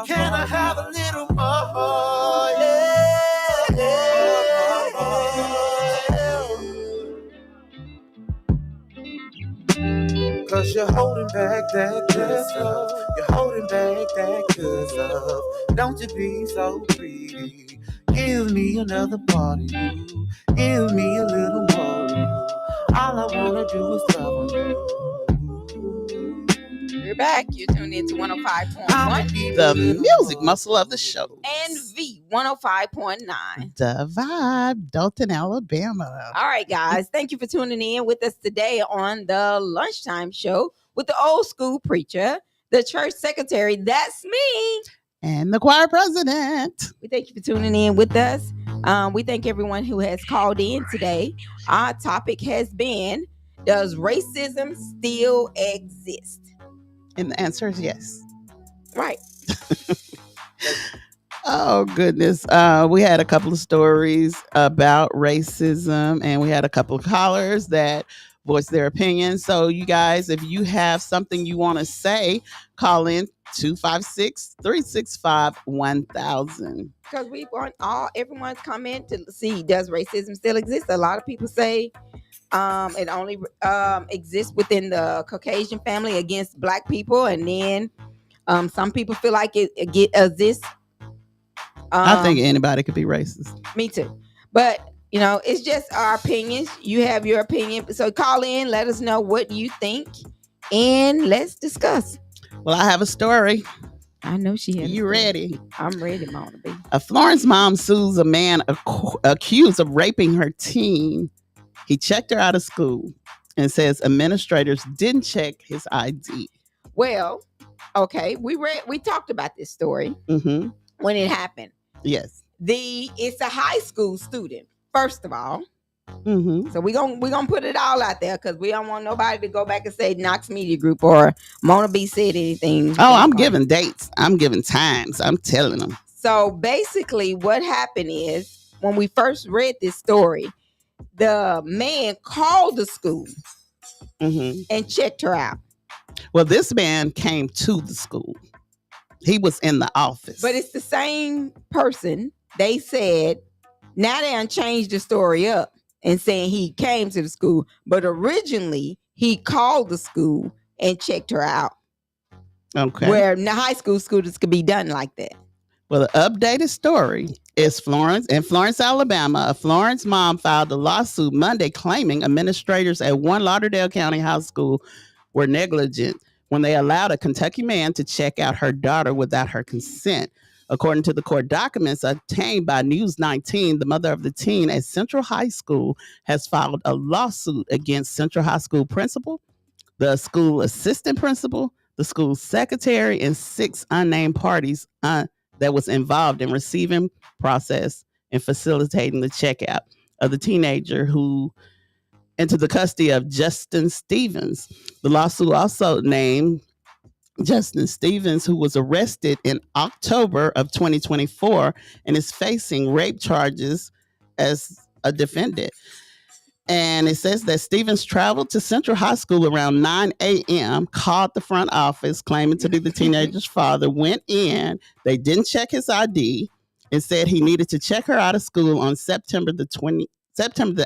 Can I have a little more? Yeah. Cause you're holding back that good stuff. You're holding back that good stuff. Don't you be so greedy. Give me another part of you. Give me a little more of you. All I wanna do is love you. We're back. You're tuned into 105.1. The music muscle of the show. NV 105.9. The vibe, Dalton, Alabama. All right, guys. Thank you for tuning in with us today on the Lunchtime Show with the old school preacher, the church secretary, that's me, and the choir president. We thank you for tuning in with us. We thank everyone who has called in today. Our topic has been, does racism still exist? And the answer is yes. Right. Oh, goodness. We had a couple of stories about racism, and we had a couple of callers that voiced their opinion. So you guys, if you have something you want to say, call in 256-365-1000. Because we want everyone's comment to see, does racism still exist? A lot of people say it only exists within the Caucasian family against Black people, and then some people feel like it exists. I think anybody could be racist. Me too, but you know, it's just our opinions. You have your opinion, so call in, let us know what you think, and let's discuss. Well, I have a story. I know she has. You ready? I'm ready, Mona B. A Florence mom sues a man accused of raping her teen. He checked her out of school and says administrators didn't check his ID. Well, okay, we talked about this story when it happened. Yes. It's a high school student, first of all. Mm-hmm. So we're gonna put it all out there because we don't want nobody to go back and say Knox Media Group or Mona B said anything. Oh, I'm giving dates. I'm giving times. I'm telling them. So basically what happened is when we first read this story, the man called the school and checked her out. Well, this man came to the school. He was in the office. But it's the same person. They said, now they done changed the story up and saying he came to the school. But originally, he called the school and checked her out. Okay. Where the high school students could be done like that. Well, the updated story is in Florence, Alabama. A Florence mom filed a lawsuit Monday claiming administrators at one Lauderdale County high school were negligent when they allowed a Kentucky man to check out her daughter without her consent. According to the court documents obtained by News 19, the mother of the teen at Central High School has filed a lawsuit against Central High School principal, the school assistant principal, the school secretary, and 6 unnamed parties that was involved in receiving, process, and facilitating the checkout of the teenager who into the custody of Justin Stevens. The lawsuit also named Justin Stevens, who was arrested in October of 2024 and is facing rape charges as a defendant. And it says that Stevens traveled to Central High School around 9 a.m., called the front office, claiming to be the teenager's father, went in. They didn't check his ID and said he needed to check her out of school on September the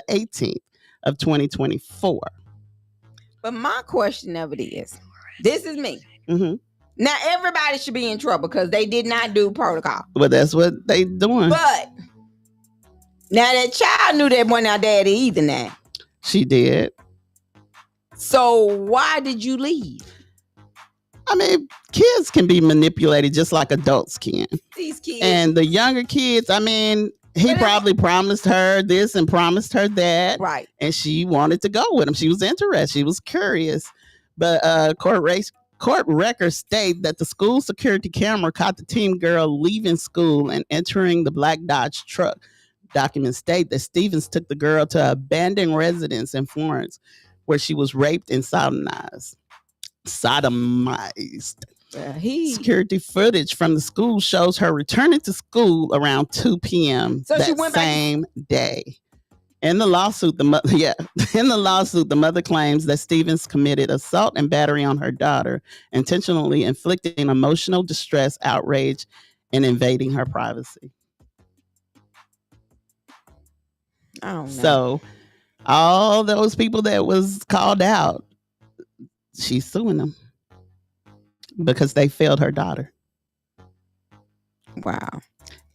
18th of 2024. But my question of it is, this is me. Now, everybody should be in trouble because they did not do protocol. Well, that's what they doing. But now that child knew that wasn't our daddy either now. She did. So why did you leave? I mean, kids can be manipulated just like adults can. These kids. And the younger kids, I mean, he probably promised her this and promised her that. Right. And she wanted to go with him. She was interested. She was curious. But court records state that the school security camera caught the teen girl leaving school and entering the black Dodge truck. Documents state that Stevens took the girl to an abandoned residence in Florence where she was raped and sodomized. Security footage from the school shows her returning to school around 2 p.m. that same day. In the lawsuit, the mother claims that Stevens committed assault and battery on her daughter, intentionally inflicting emotional distress, outrage, and invading her privacy. Oh, no. So, all those people that was called out, she's suing them because they failed her daughter. Wow.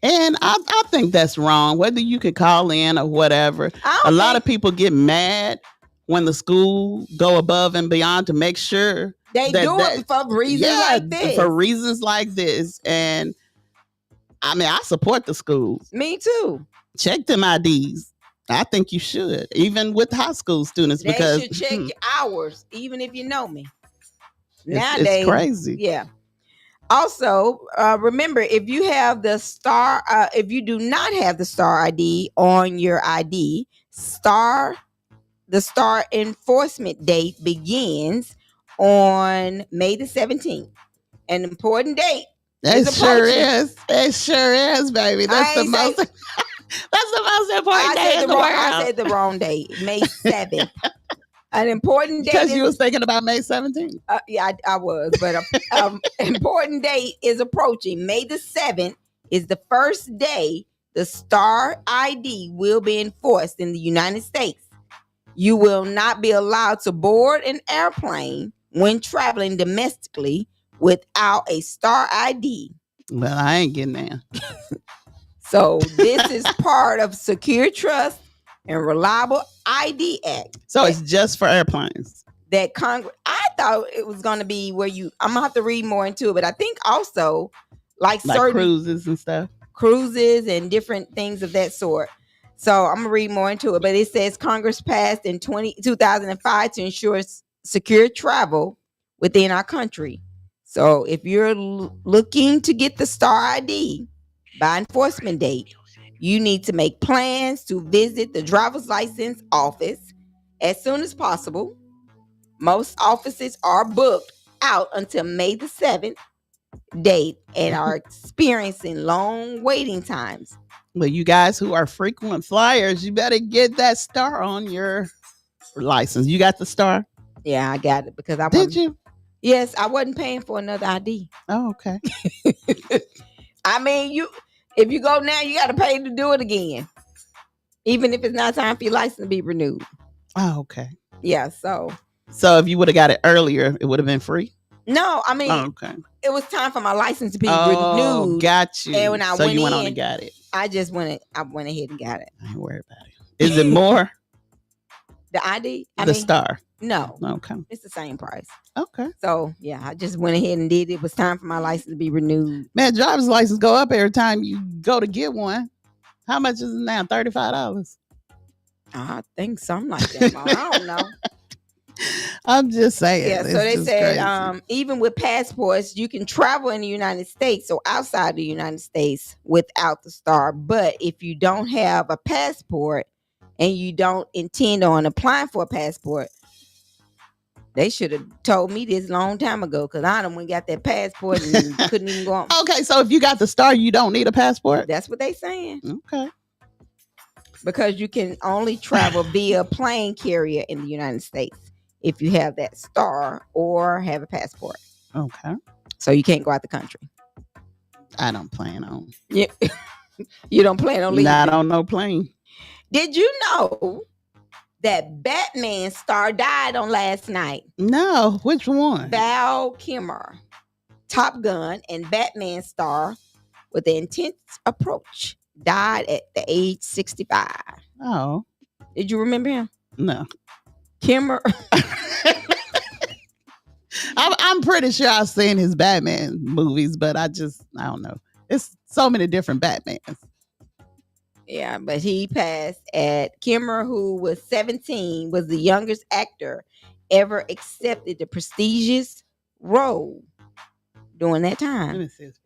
And I think that's wrong, whether you could call in or whatever. A lot of people get mad when the school go above and beyond to make sure they do it for reasons like this. For reasons like this. And I mean, I support the schools. Me too. Check them IDs. I think you should, even with high school students, because they should check your hours, even if you know me. Nowadays, it's crazy. Yeah. Also, remember, if you have the star, if you do not have the star ID on your ID, the star enforcement date begins on May the 17th. An important date. It sure is. It sure is, baby. That's the most. That's the most important day in the world. I said the wrong date. May 7th. An important date. Because you was thinking about May 17th. Yeah, I was. But an important date is approaching. May the 7th is the first day the star ID will be enforced in the United States. You will not be allowed to board an airplane when traveling domestically without a star ID. Well, I ain't getting there. So this is part of Secure Trust and Reliable ID Act. So it's just for airplanes. That Congress, I thought it was going to be where I'm going to have to read more into it, but I think also like certain cruises and stuff. Cruises and different things of that sort. So I'm going to read more into it, but it says Congress passed in 2005 to ensure secure travel within our country. So if you're looking to get the Star ID by enforcement date, you need to make plans to visit the driver's license office as soon as possible. Most offices are booked out until May the 7th date and are experiencing long waiting times. Well, you guys who are frequent flyers, you better get that star on your license. You got the star? Yeah, I got it because I Did you? Yes, I wasn't paying for another ID. Oh, okay. I mean, if you go now, you got to pay to do it again, even if it's not time for your license to be renewed. Oh, okay. Yeah, so if you would have got it earlier, it would have been free? No, I mean, okay. It was time for my license to be renewed. Got you. And when I went you went in, on and got it. I went ahead and got it. I ain't worried about it. Is it more? The ID? The star? No. Okay. It's the same price. Okay. So, yeah, I just went ahead and did it. It was time for my license to be renewed. Man, driver's license go up every time you go to get one. How much is it now? $35? I think something like that. I don't know. I'm just saying. Yeah, so they said even with passports, you can travel in the United States or outside the United States without the star. But if you don't have a passport and you don't intend on applying for a passport, they should have told me this a long time ago because I done went got that passport and couldn't even go on. Okay, so if you got the star, you don't need a passport? That's what they saying. Okay. Because you can only travel via plane carrier in the United States if you have that star or have a passport. Okay. So you can't go out the country. I don't plan on. Yeah. You don't plan on leaving? Not on no plane. Did you know that Batman star died on last night? No. Which one? Val Kilmer, Top Gun and Batman star with the intense approach, died at the age 65. Oh. Did you remember him? No. Kilmer. I'm pretty sure I've seen his Batman movies, but I don't know. It's so many different Batmans. Yeah, but he passed at Kilmer, who was 17, was the youngest actor ever accepted the prestigious role during that time. Let me see his face.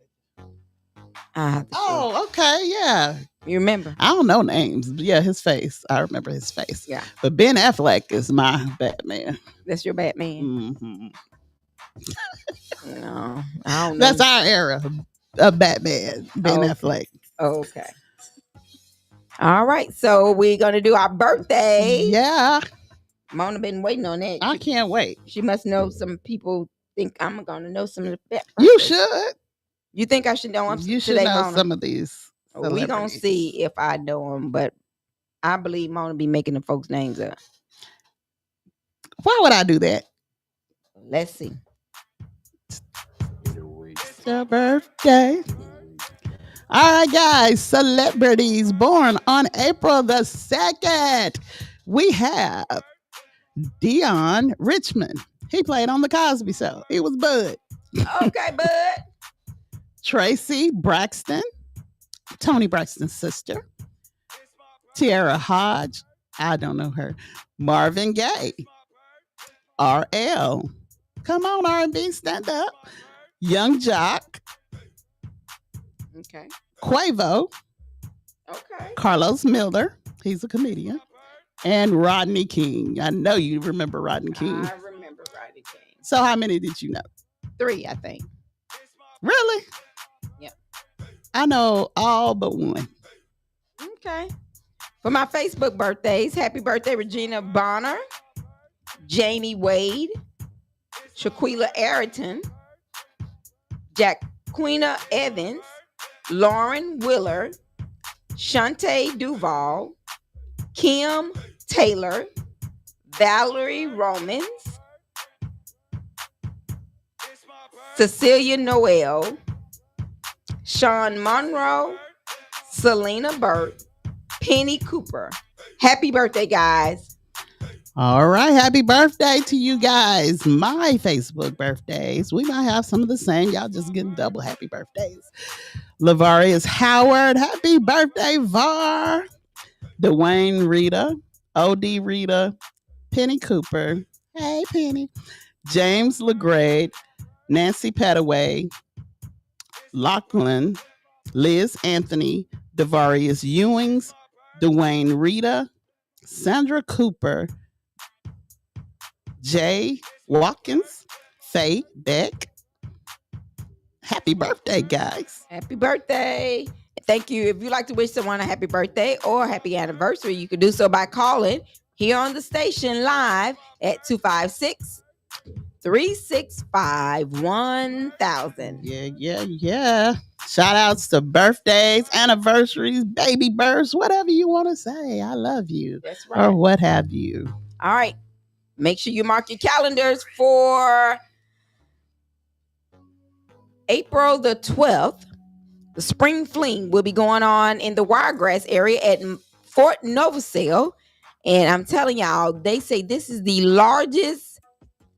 Oh, okay, yeah. You remember? I don't know names. But yeah, his face. I remember his face. Yeah. But Ben Affleck is my Batman. That's your Batman? Mm-hmm. No, I don't know. That's our era of Batman, Ben Affleck. Okay. All right, so we're gonna do our birthday. Yeah. Mona been waiting on that. I can't wait. She must know some people think I'm gonna know some of the best. You should. You think I should know them? You should today, know Mona? some of these. We gonna see if I know them, but I believe Mona be making the folks' names up. Why would I do that? Let's see. It's your birthday. All right, guys. Celebrities born on April the 2nd. We have Dion Richmond. He played on The Cosby Show. He was Bud. Okay, Bud. Tracy Braxton, Tony Braxton's sister. Tiara Hodge. I don't know her. Marvin Gaye. RL. Come on, R&B, stand up. Young Jock. Okay. Quavo. Okay. Carlos Miller. He's a comedian. And Rodney King. I know you remember Rodney King. I remember Rodney King. So how many did you know? 3, I think. Really? Yep. I know all but one. Okay. For my Facebook birthdays, happy birthday, Regina Bonner, Jamie Wade, Shaquilla Ayrton, Jaquina Evans, Lauren Willard, Shantae Duval, Kim Taylor, Valerie Romans, Cecilia Noel, Sean Monroe, Selena Burt, Penny Cooper. Happy birthday, guys. All right. Happy birthday to you guys. My Facebook birthdays. We might have some of the same. Y'all just getting double happy birthdays. Lavarius Howard. Happy birthday, Var. Dwayne Rita. OD Rita. Penny Cooper. Hey, Penny. James LeGrade, Nancy Petaway, Lachlan, Liz Anthony, Devarius Ewings, Dwayne Rita, Sandra Cooper, Jay Watkins, Faye Beck. Happy birthday, guys. Happy birthday. Thank you. If you'd like to wish someone a happy birthday or happy anniversary, you can do so by calling here on the station live at 256-365-1000. Yeah. Shout outs to birthdays, anniversaries, baby births, whatever you want to say. I love you. That's right. Or what have you. All right. Make sure you mark your calendars for April the 12th. The Spring Fling will be going on in the Wiregrass area at Fort Novosel. And I'm telling y'all, they say this is the largest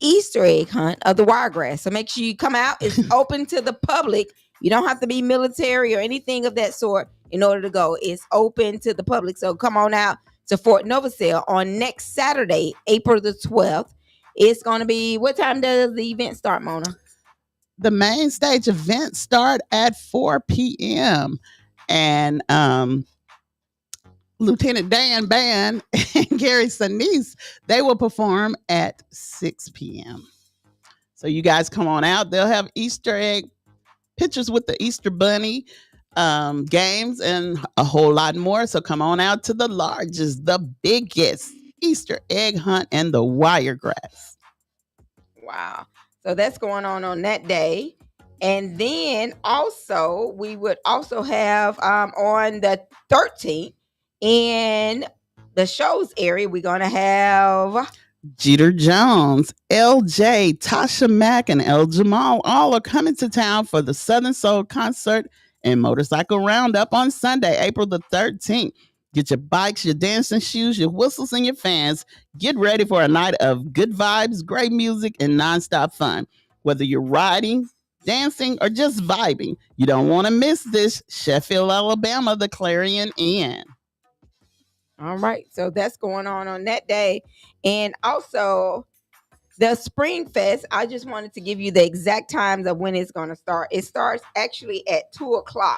Easter egg hunt of the Wiregrass. So make sure you come out. It's open to the public. You don't have to be military or anything of that sort in order to go. It's open to the public. So come on out to Fort Novosel on next Saturday, April the 12th. It's going to be, what time does the event start, Mona? The main stage events start at 4 p.m. And Lieutenant Dan Band and Gary Sinise, they will perform at 6 p.m. So you guys come on out. They'll have Easter egg pictures with the Easter Bunny, games, and a whole lot more. So come on out to the largest, the biggest Easter egg hunt in the Wiregrass. Wow. So that's going on that day. And then also, we would also have on the 13th in the shows area, we're going to have Jeter Jones, LJ, Tasha Mack, and El Jamal all are coming to town for the Southern Soul concert and motorcycle roundup on Sunday, April the 13th. Get your bikes, your dancing shoes, your whistles, and your fans. Get ready for a night of good vibes, great music, and nonstop fun. Whether you're riding, dancing, or just vibing, you don't want to miss this. Sheffield, Alabama, the Clarion Inn. All right. So that's going on that day. And also the Spring Fest, I just wanted to give you the exact times of when it's going to start. It starts actually at 2:00.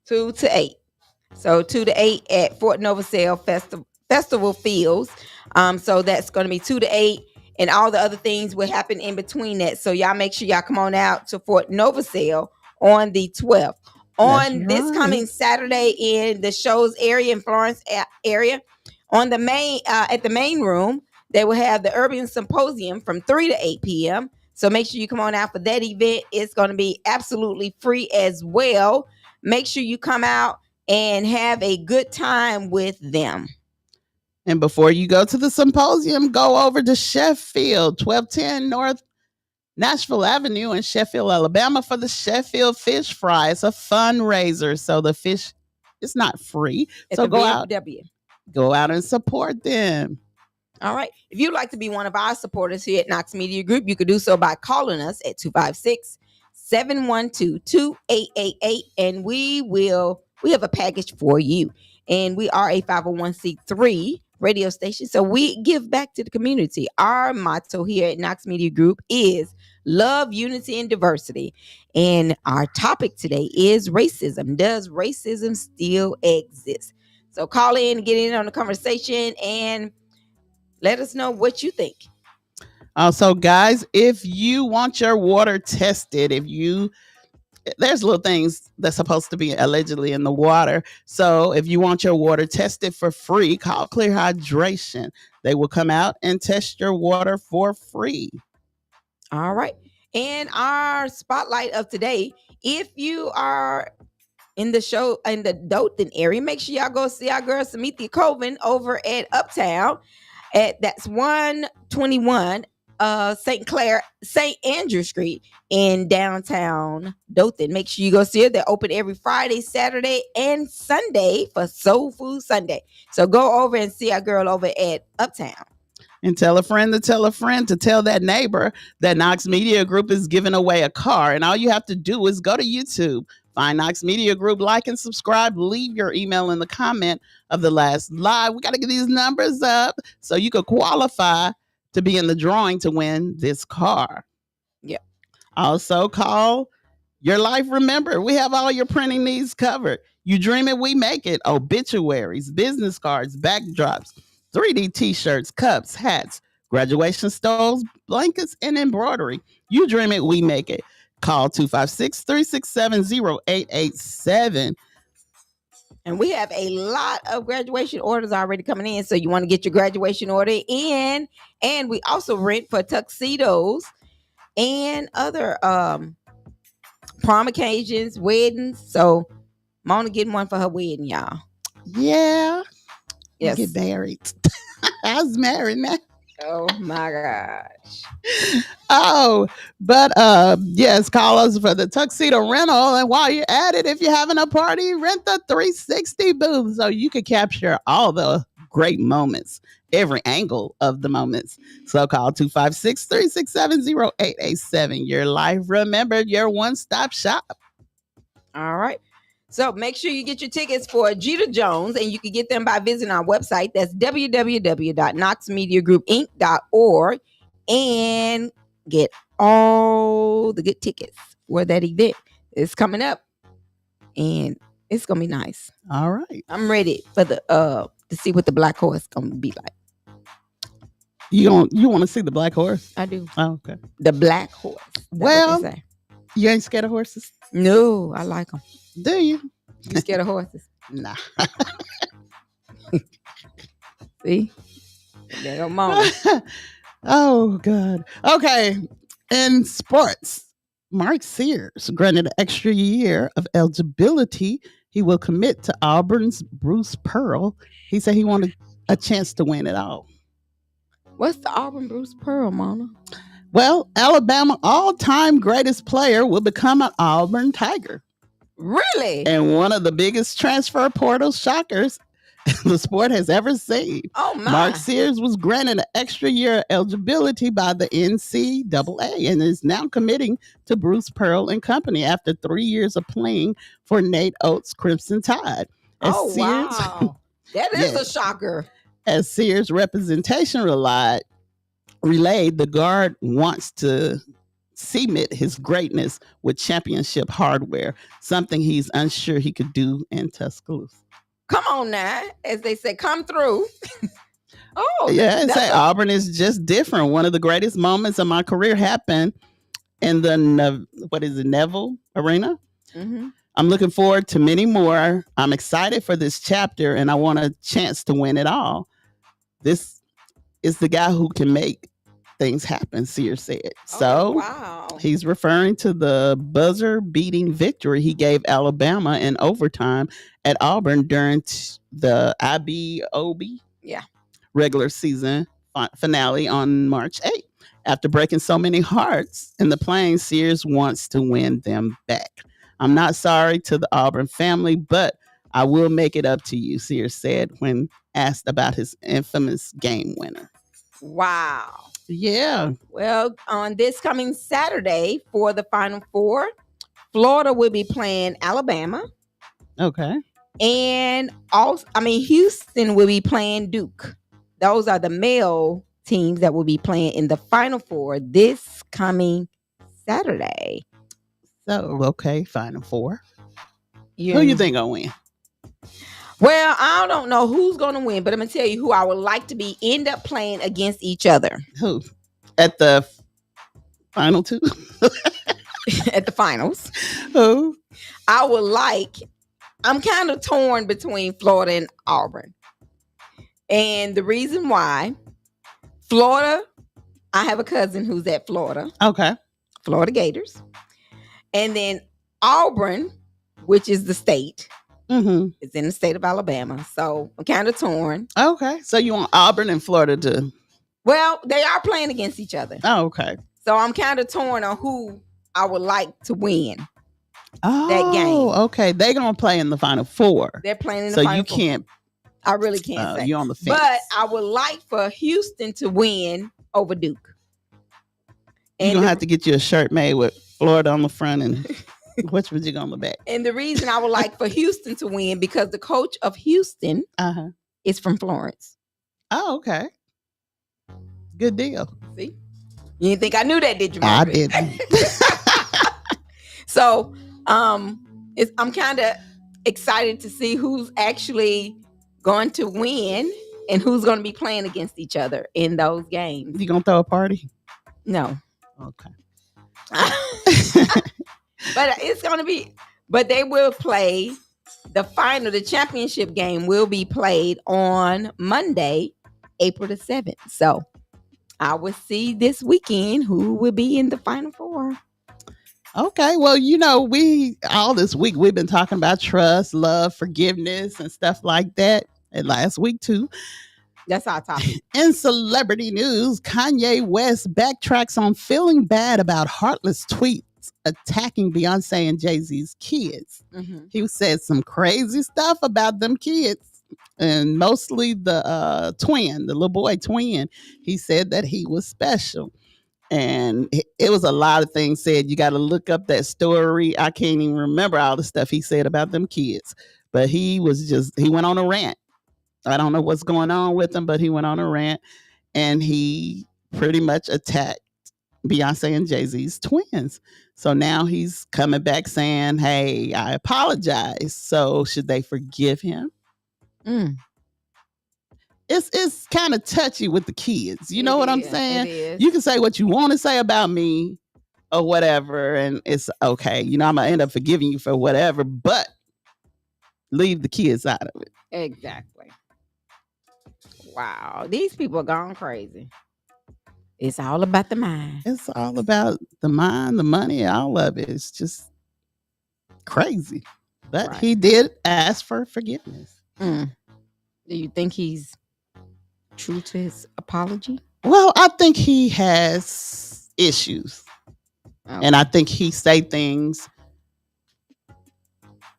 2 to 8. So 2 to 8 at Fort Novosel Festival Fields. So that's going to be 2 to 8. And all the other things will happen in between that. So y'all make sure y'all come on out to Fort Novosel on the 12th. On this coming Saturday in the shows area in Florence area, on the main at the main room, they will have the Urban Symposium from 3 to 8 p.m. So make sure you come on out for that event. It's going to be absolutely free as well. Make sure you come out and have a good time with them. And before you go to the symposium, go over to Sheffield, 1210 North Nashville Avenue in Sheffield, Alabama for the Sheffield Fish Fry. It's a fundraiser. So the fish is not free. So go out and support them. All right. If you'd like to be one of our supporters here at Knox Media Group, you can do so by calling us at 256-712-2888. And we have a package for you. And we are a 501c3 radio station. So we give back to the community. Our motto here at Knox Media Group is love, unity, and diversity. And our topic today is racism. Does racism still exist? So call in, get in on the conversation, and let us know what you think. Also, guys, if you want your water tested, there's little things that's supposed to be allegedly in the water. So if you want your water tested for free, call Clear Hydration. They will come out and test your water for free. All right. And our spotlight of today, if you are in the show in the Dothan area, make sure y'all go see our girl Samithia Colvin over at Uptown. That's 121 St. Andrew Street in downtown Dothan. Make sure you go see her. They're open every Friday, Saturday, and Sunday for Soul Food Sunday. So go over and see our girl over at Uptown. And tell a friend to tell a friend to tell that neighbor that Knox Media Group is giving away a car. And all you have to do is go to YouTube, find Knox Media Group, like and subscribe, leave your email in the comment of the last live. We got to get these numbers up so you could qualify to be in the drawing to win this car. Yeah. Also call Your Life Remembered. We have all your printing needs covered. You dream it, we make it. Obituaries, business cards, backdrops, 3D t-shirts, cups, hats, graduation stoles, blankets, and embroidery. You dream it, we make it. Call 256-367-0887. And we have a lot of graduation orders already coming in. So you want to get your graduation order in. And we also rent for tuxedos and other prom occasions, weddings. So Mona getting one for her wedding, y'all. Yeah. Yes. Get married. I was married now. Oh my gosh. Oh, but yes, call us for the tuxedo rental. And while you're at it, if you're having a party, rent the 360 booth so you can capture all the great moments, every angle of the moments. So call 256-367-0887. Your Life Remembered, your one-stop shop. All right. So make sure you get your tickets for Jeter Jones, and you can get them by visiting our website. That's www.knoxmediagroupinc.org, and get all the good tickets for that event. It's coming up, and it's gonna be nice. All right. I'm ready for the to see what the Black Horse gonna be like. You want to see the Black Horse? I do. Oh, okay. The Black Horse. Well, you ain't scared of horses? No, I like them. Do you? You scared of horses? Nah. See? There go Mama. Oh, God. Okay. In sports, Mark Sears granted an extra year of eligibility. He will commit to Auburn's Bruce Pearl. He said he wanted a chance to win it all. What's the Auburn Bruce Pearl, Mona? Well, Alabama all-time greatest player will become an Auburn Tiger. Really? And one of the biggest transfer portal shockers the sport has ever seen. Oh, my. Mark Sears was granted an extra year of eligibility by the NCAA and is now committing to Bruce Pearl and company after 3 years of playing for Nate Oates' Crimson Tide. Wow. That is a shocker. As Sears' representation relayed, the guard wants to cement his greatness with championship hardware, something he's unsure he could do in Tuscaloosa. Come on now, as they say, come through. Yeah, and say Auburn is just different. One of the greatest moments of my career happened in the Neville Arena. Mm-hmm. I'm looking forward to many more. I'm excited for this chapter, and I want a chance to win it all. This is the guy who can make things happen, Sears said. So he's referring to the buzzer-beating victory he gave Alabama in overtime at Auburn during the IBOB regular season finale on March 8th. After breaking so many hearts in the playing, Sears wants to win them back. I'm not sorry to the Auburn family, but I will make it up to you, Sears said when asked about his infamous game winner. Wow. Yeah. Well, on this coming Saturday for the Final Four, Florida will be playing Alabama. Okay. And Houston will be playing Duke. Those are the male teams that will be playing in the Final Four this coming Saturday. So, okay, Final Four. Who you think gonna win? Well, I don't know who's going to win, but I'm going to tell you who I would like to be end up playing against each other. Who? At the final two? At the finals. Who? I'm kind of torn between Florida and Auburn. And the reason why, Florida, I have a cousin who's at Florida. Okay. Florida Gators. And then Auburn, which is the state. Mm-hmm. It's in the state of Alabama. So I'm kind of torn. Okay. So you want Auburn and Florida to... Well, they are playing against each other. Oh, okay. So I'm kind of torn on who I would like to win that game. Okay. They're going to play in the Final Four. They're playing in the Final Four. So you can't... I really can't say. You're on the fence. But I would like for Houston to win over Duke. You're going to have to get you a shirt made with Florida on the front and... Which was you on the back? And the reason I would like for Houston to win because the coach of Houston is from Florence. Oh, okay. Good deal. See? You didn't think I knew that, did you, I Margaret? didn't. So, I'm kind of excited to see who's actually going to win and who's going to be playing against each other in those games. You gonna throw a party? No. Okay. But it's going to be, but they will play the final, the championship game will be played on Monday, April the 7th. So I will see this weekend who will be in the final four. Okay. Well, all this week we've been talking about trust, love, forgiveness, and stuff like that. And last week too. That's our topic. In celebrity news, Kanye West backtracks on feeling bad about heartless tweets attacking Beyonce and Jay-Z's kids. Mm-hmm. He said some crazy stuff about them kids, and mostly the twin, the little boy twin. He said that he was special. And it was a lot of things said. You got to look up that story. I can't even remember all the stuff he said about them kids. But he went on a rant. I don't know what's going on with him, but he went on a rant and he pretty much attacked Beyonce and Jay-Z's twins. So now he's coming back saying, hey, I apologize. So should they forgive him? It's kind of touchy with the kids. You know what I'm saying? You can say what you want to say about me or whatever, and it's okay. I'm going to end up forgiving you for whatever, but leave the kids out of it. Exactly. Wow. These people are gone crazy. It's all about the mind. It's all about the mind, the money, all of it. It's just crazy. But he did ask for forgiveness. Do you think he's true to his apology? Well, I think he has issues. Okay. And I think he say things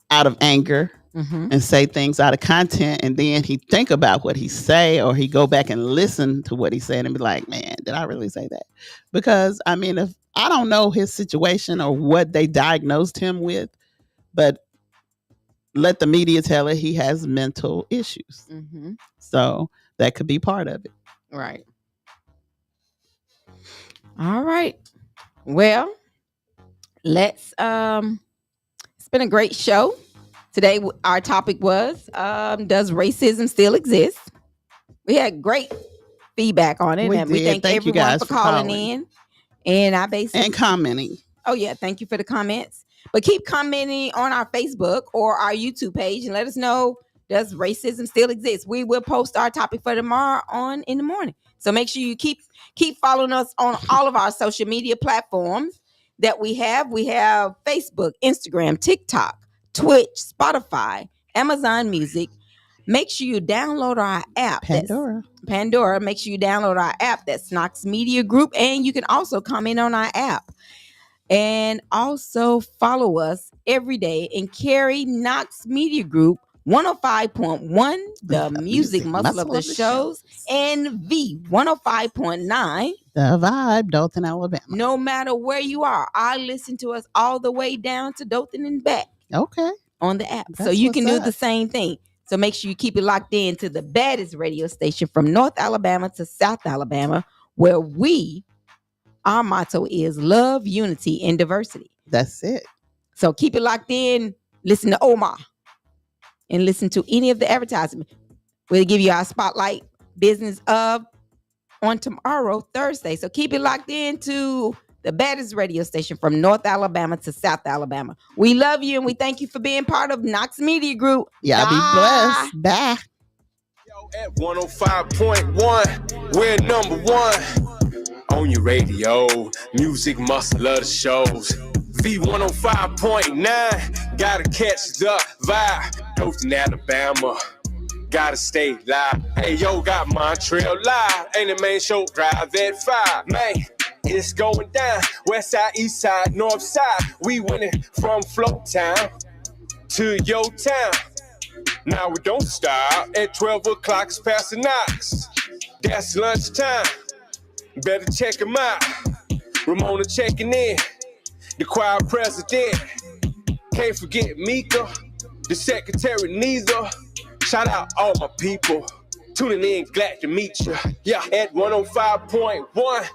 out of anger and say things out of content, and then he think about what he say, or he go back and listen to what he said and be like, man, did I really say that? Because I mean, if I don't know his situation or what they diagnosed him with, but let the media tell it, he has mental issues. So that could be part of it. Right. All right. Well, let's it's been a great show. Today our topic was does racism still exist? We had great feedback on it, we thank everyone for calling in. And and commenting. Oh yeah, thank you for the comments. But keep commenting on our Facebook or our YouTube page and let us know, does racism still exist? We will post our topic for tomorrow in the morning. So make sure you keep following us on all of our social media platforms that we have. We have Facebook, Instagram, TikTok, Twitch, Spotify, Amazon Music. Make sure you download our app. Pandora. Make sure you download our app. That's Knox Media Group. And you can also comment on our app. And also follow us every day and carry Knox Media Group 105.1, the music muscle of the shows, and V 105.9, the vibe, Dothan, Alabama. No matter where you are, I listen to us all the way down to Dothan and back. Okay. On the app. So you can do the same thing. So make sure you keep it locked in to the baddest radio station from North Alabama to South Alabama, where our motto is love, unity, and diversity. That's it. So keep it locked in. Listen to Omar and listen to any of the advertisements. We'll give you our spotlight business on tomorrow, Thursday. So keep it locked in to the baddest radio station from North Alabama to South Alabama. We love you and we thank you for being part of Knox Media Group. Y'all be blessed. Bye. At 105.1, we're number one on your radio. Music muscle of the shows. V105.9, gotta catch the vibe. Dothan, Alabama, gotta stay live. Hey, yo, got Montreal live. Ain't the main show, drive that 5. Man, it's going down. West side, east side, north side. We winning from Float Town to your town. Now we don't stop. At 12 o'clock, it's past the Knox. That's lunchtime. Better check him out. Ramona checking in. The choir president. Can't forget Mika. The secretary neither. Shout out all my people. tuning in, glad to meet you. Yeah, at 105.1